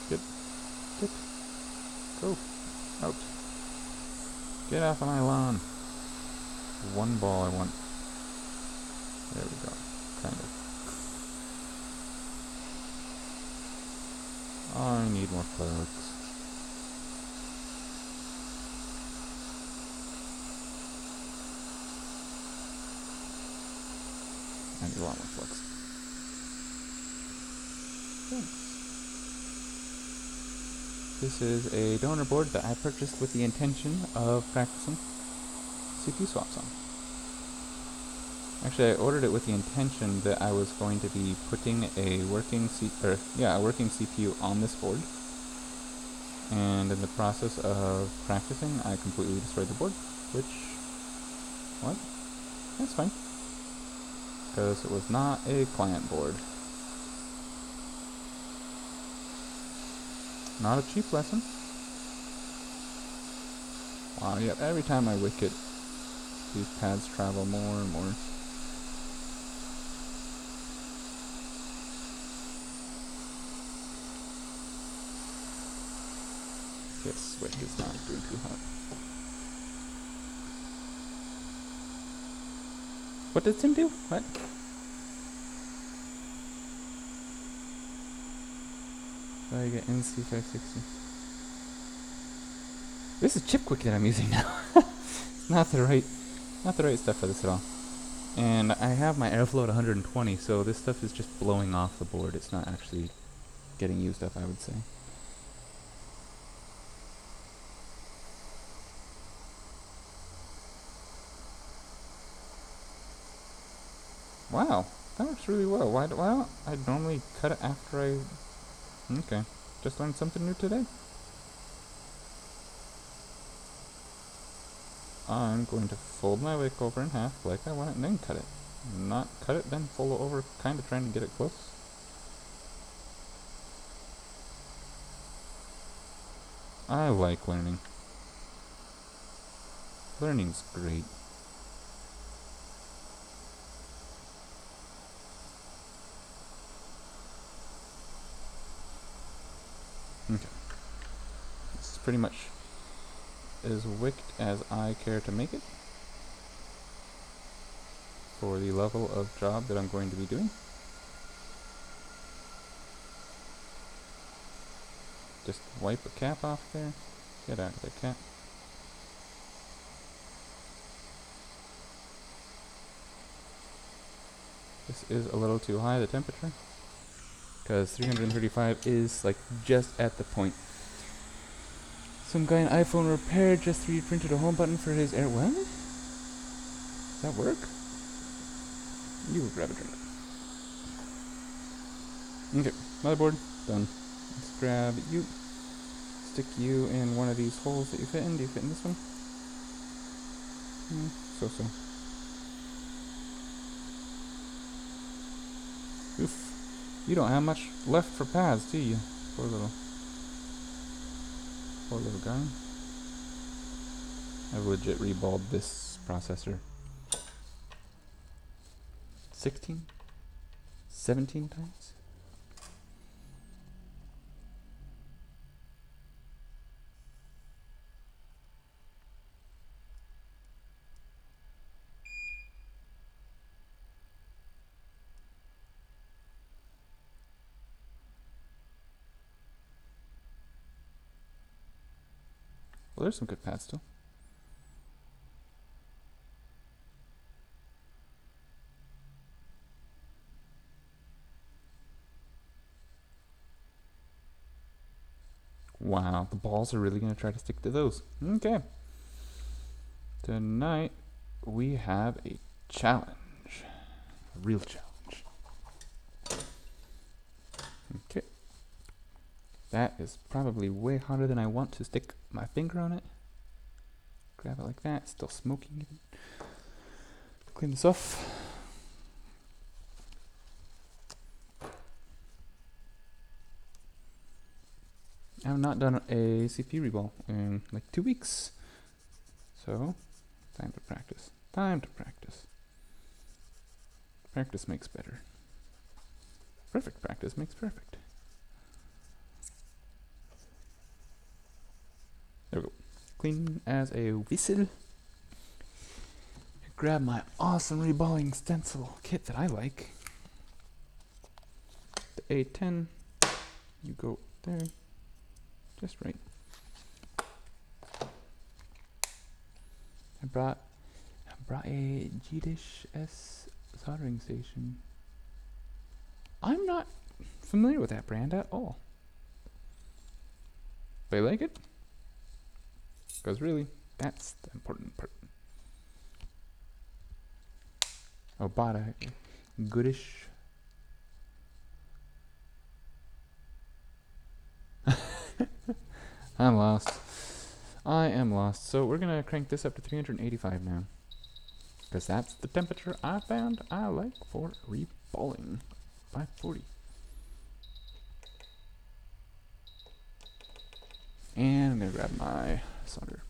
Get. Go. Out. Get off of my lawn. One ball I want. There we go. Kind of. I need more plugs. I need a lot more plugs. Thanks. This is a donor board that I purchased with the intention of practicing CPU swaps on. Actually, I ordered it with the intention that I was going to be putting a working CPU on this board. And in the process of practicing, I completely destroyed the board, which, what? That's fine. Because it was not a client board. Not a cheap lesson. Wow, yep, every time I wick it, these pads travel more and more. This wick is not doing too hot. What does Tim do? What? So I get NC560. This is chip quick that I'm using now. not the right stuff for this at all. And I have my airflow at 120, so this stuff is just blowing off the board. It's not actually getting used up, I would say. Wow, that works really well. Why don't I normally cut it after I... Okay, just learned something new today. I'm going to fold my wick over in half like I want it and then cut it. Not cut it, then fold it over, kind of trying to get it close. I like learning. Learning's great. Okay. This is pretty much as wicked as I care to make it for the level of job that I'm going to be doing. Just wipe a cap off there. Get out of the cap. This is a little too high, the temperature, because 335 is like just at the point. Some guy in iPhone repair just 3D printed a home button for his air. What? Does that work? You grab a drink. Okay, motherboard done. Let's grab you. Stick you in one of these holes that you fit in. Do you fit in this one? So. Oof. You don't have much left for pads, do you? Poor little guy. I've legit reballed this processor 16? 17 times? Well, there's some good pads still. Wow, the balls are really going to try to stick to those. Okay. Tonight, we have a challenge. A real challenge. Okay. That is probably way hotter than I want to stick my finger on it. Grab it like that, still smoking even. Clean this off. I've not done a CPU reball in like 2 weeks. So, time to practice. Time to practice. Practice makes better. Perfect practice makes perfect. There we go. Clean as a whistle. Grab my awesome reballing stencil kit that I like. The A10. You go there. Just right. I brought a G-Dish S soldering station. I'm not familiar with that brand at all. They like it? Because really, that's the important part. Obata, goodish. I'm lost. I am lost. So we're gonna crank this up to 385 now. Because that's the temperature I found I like for reballing by 40. And I'm gonna grab my solder.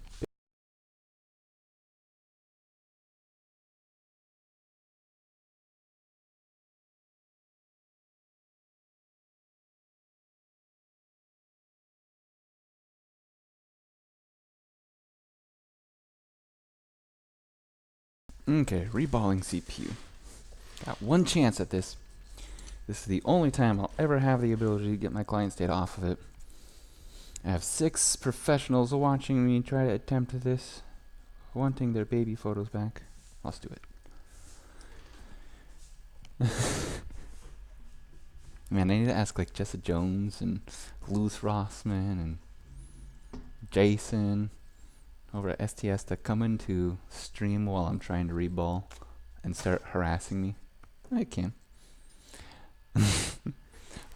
Okay, reballing CPU. Got one chance at this. This is the only time I'll ever have the ability to get my client state off of it. I have 6 professionals watching me try to attempt this, wanting their baby photos back. Let's do it. Man, I need to ask like Jessa Jones and Luz Rossman and Jason over at STS to come into stream while I'm trying to reball and start harassing me. I can.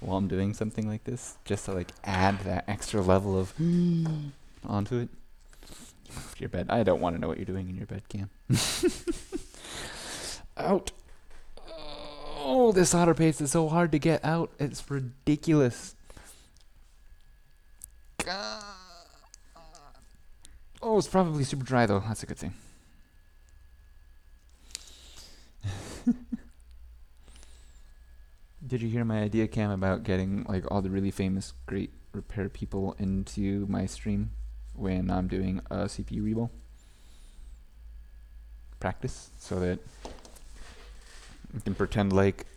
While I'm doing something like this, just to like add that extra level of onto it. Your bed. I don't want to know what you're doing in your bed, Cam. Out. Oh, this solder paste is so hard to get out. It's ridiculous. Oh, it's probably super dry though. That's a good thing. Did you hear my idea, Cam, about getting like all the really famous great repair people into my stream when I'm doing a CPU reball? Practice so that I can pretend like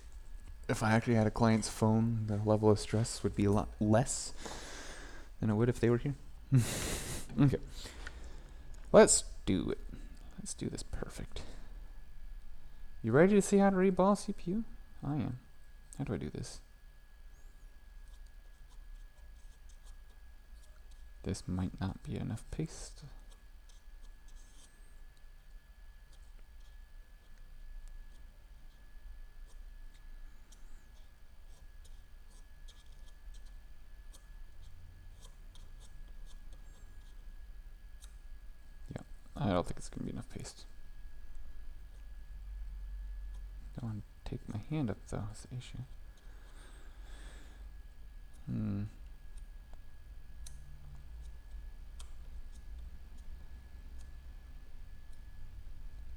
if I actually had a client's phone, the level of stress would be a lot less than it would if they were here. Okay. Let's do it. Let's do this perfect. You ready to see how to reball CPU? I am. How do I do this? This might not be enough paste. Yeah, I don't think it's going to be enough paste. Don't want to take my hand up though, is the issue.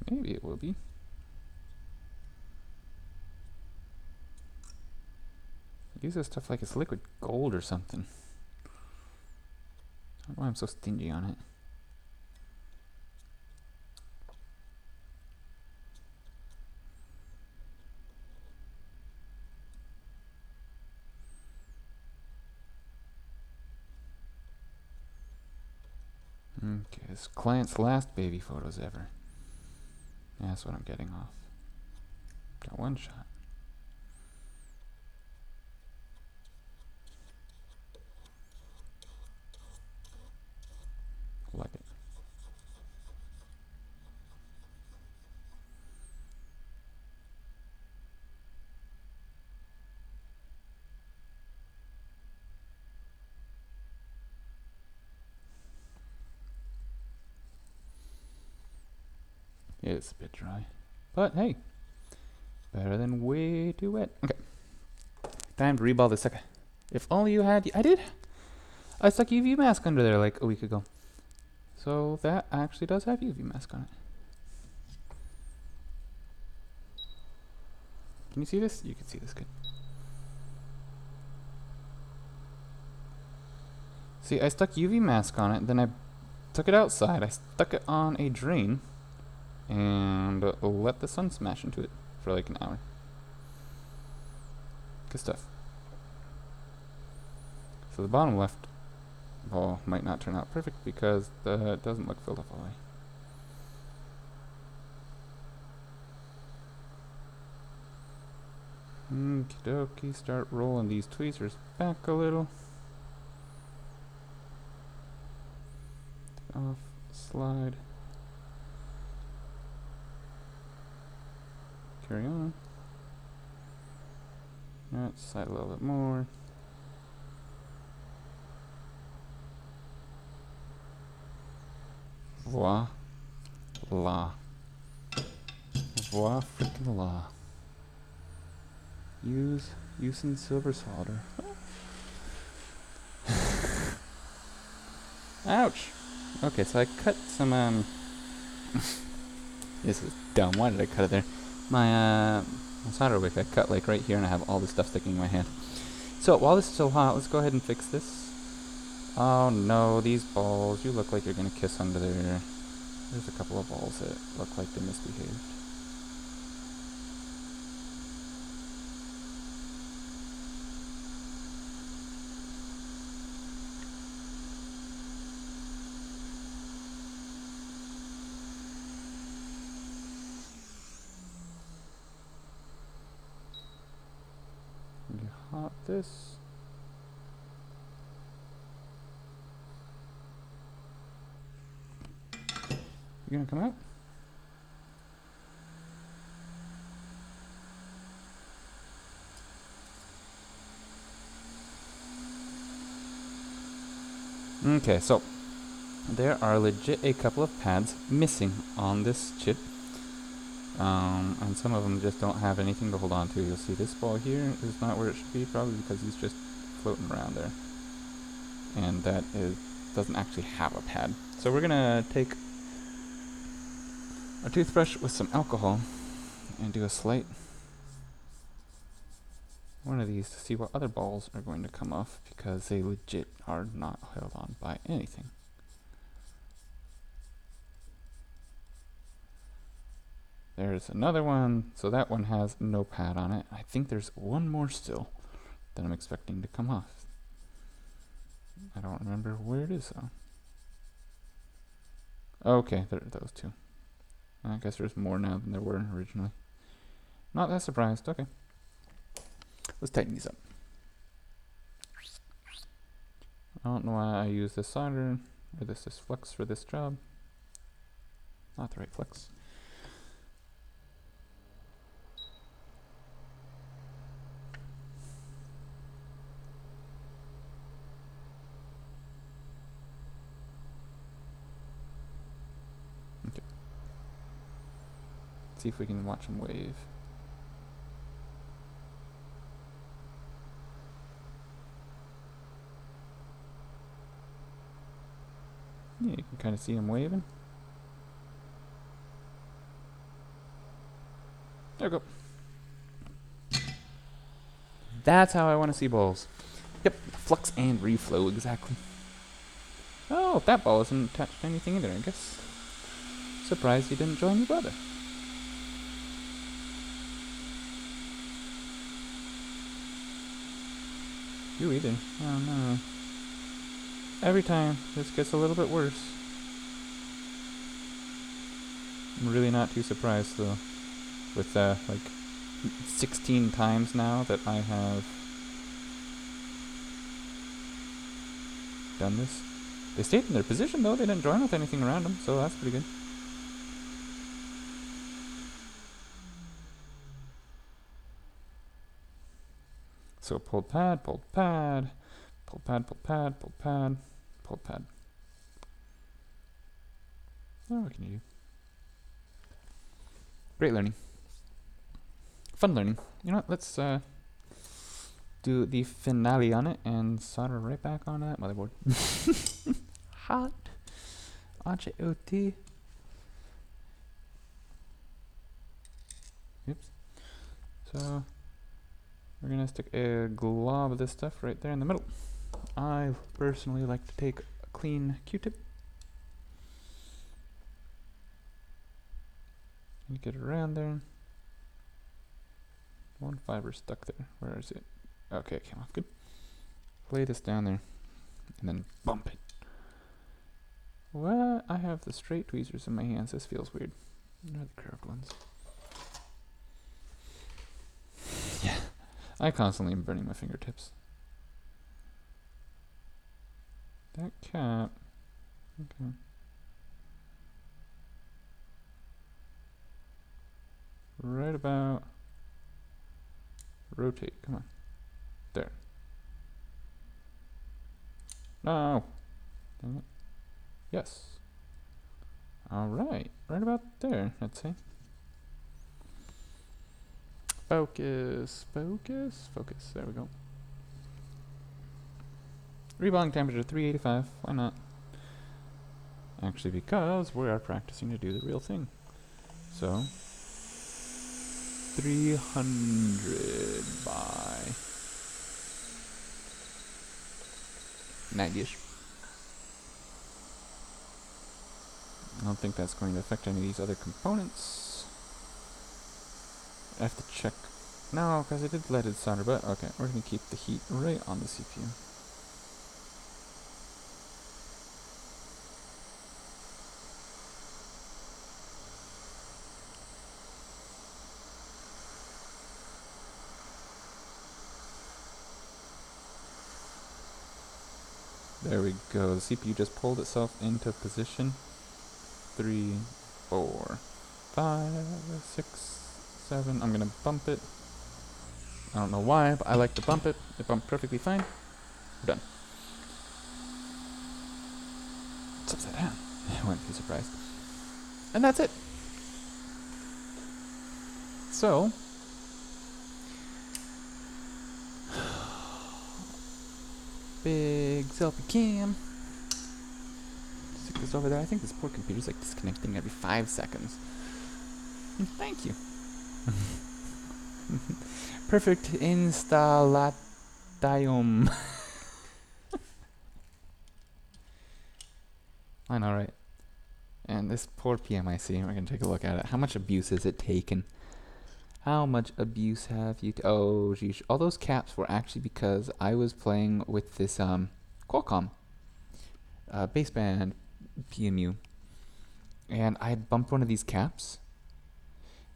Maybe it will be. Use this stuff like it's liquid gold or something. I don't know why I'm so stingy on it. Okay, this client's last baby photos ever. Yeah, that's what I'm getting off. Got one shot. Like it. It's a bit dry. But hey, better than way too wet. Okay. Time to reball this sucker. If only you had... I did! I stuck UV mask under there like a week ago. So that actually does have UV mask on it. Can you see this? You can see this good. See, I stuck UV mask on it, then I took it outside, I stuck it on a drain, and let the sun smash into it for like an hour. Good stuff. So the bottom left wall might not turn out perfect because it doesn't look filled up all the way. Okie dokie, start rolling these tweezers back a little. off, slide. Carry on. Alright, slide a little bit more. Voila. La. Voila freaking la. Using silver solder. Ouch! Okay, so I cut some, this is dumb, why did I cut it there? My solder wick I cut like right here and I have all this stuff sticking in my hand. So, while this is still hot, let's go ahead and fix this. Oh no, these balls, you look like you're gonna kiss under there. There's a couple of balls that look like they misbehaved. You hot this. You gonna come out? Okay, so there are legit a couple of pads missing on this chip. And some of them just don't have anything to hold on to. You'll see this ball here is not where it should be, probably because he's just floating around there. And that doesn't actually have a pad. So we're gonna take a toothbrush with some alcohol and do a slight one of these to see what other balls are going to come off, because they legit are not held on by anything. There's another one, so that one has no pad on it. I think there's one more still that I'm expecting to come off. I don't remember where it is though. Okay, there are those two. I guess there's more now than there were originally. Not that surprised. Okay. Let's tighten these up. I don't know why I use this solder, or this flux for this job. Not the right flux. Okay. See if we can watch them wave. Yeah, you can kind of see them waving. There we go. That's how I want to see balls. Yep, flux and reflow, exactly. Oh, that ball isn't attached to anything either, I guess. Surprised you didn't join your brother. You either. Oh no. Every time, this gets a little bit worse. I'm really not too surprised though. With like 16 times now that I have done this. They stayed in their position though, they didn't join with anything around them, so that's pretty good. So pulled pad, pulled pad, pulled pad, pulled pad, pulled pad, pulled pad. Oh, what can you do? Great learning. Fun learning. You know what, let's do the finale on it and solder right back onto that motherboard. Hot. H-O-T. Oops. So we're gonna stick a glob of this stuff right there in the middle. I personally like to take a clean Q-tip and get it around there. One fiber stuck there. Where is it? Okay, it came off. Good. Lay this down there and then bump it. What? I have the straight tweezers in my hands. This feels weird. They're the curved ones. Yeah. I constantly am burning my fingertips. That cap. Okay. right about, rotate, come on, there. No, dang it. Yes. Alright, right about there, let's see. Focus, focus, focus, there we go. Reballing temperature 385, why not? Actually, because we are practicing to do the real thing. So, 300 by 90-ish. I don't think that's going to affect any of these other components. I have to check. No, because I did leaded solder, but okay, we're going to keep the heat right on the CPU. There we go. The CPU just pulled itself into position. 3, 4, 5, 6, 7. I'm gonna bump it. I don't know why, but I like to bump it. It bumped perfectly fine. We're done. It's upside down. I wouldn't be surprised. And that's it. So, big selfie cam. Stick this over there. I think this poor computer's like disconnecting every 5 seconds. Thank you. Perfect installation. I know, right? And this poor PMIC, we're gonna take a look at it. How much abuse has it taken? How much abuse have you? Oh, geez. All those caps were actually because I was playing with this Qualcomm baseband PMU, and I had bumped one of these caps,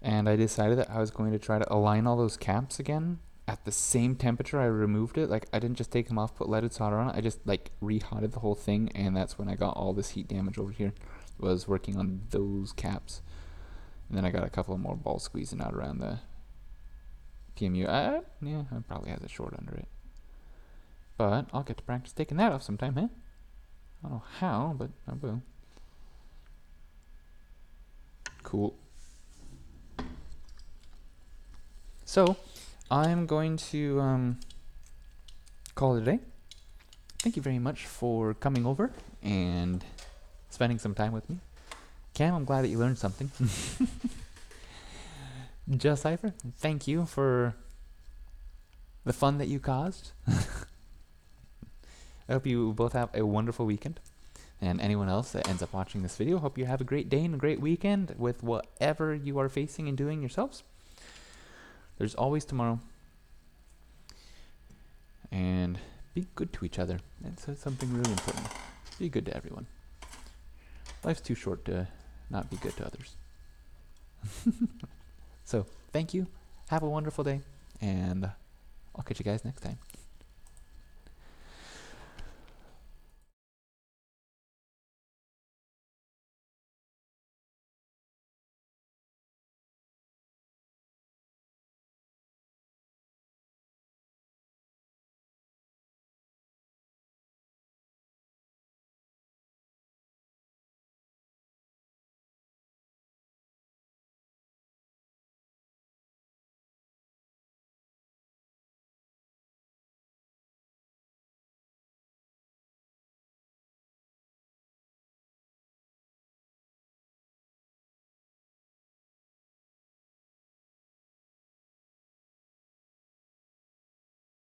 and I decided that I was going to try to align all those caps again at the same temperature I removed it. Like, I didn't just take them off, put leaded solder on it. I just like rehotted the whole thing, and that's when I got all this heat damage over here. Was working on those caps. And then I got a couple of more balls squeezing out around the PMU. Yeah, it probably has a short under it. But I'll get to practice taking that off sometime, eh? I don't know how, but I will. Cool. So, I'm going to call it a day. Thank you very much for coming over and spending some time with me. Cam, I'm glad that you learned something. Just Cypher, thank you for the fun that you caused. I hope you both have a wonderful weekend. And anyone else that ends up watching this video, hope you have a great day and a great weekend with whatever you are facing and doing yourselves. There's always tomorrow. And be good to each other. That's something really important. Be good to everyone. Life's too short to not be good to others. So, thank you. Have a wonderful day. And I'll catch you guys next time.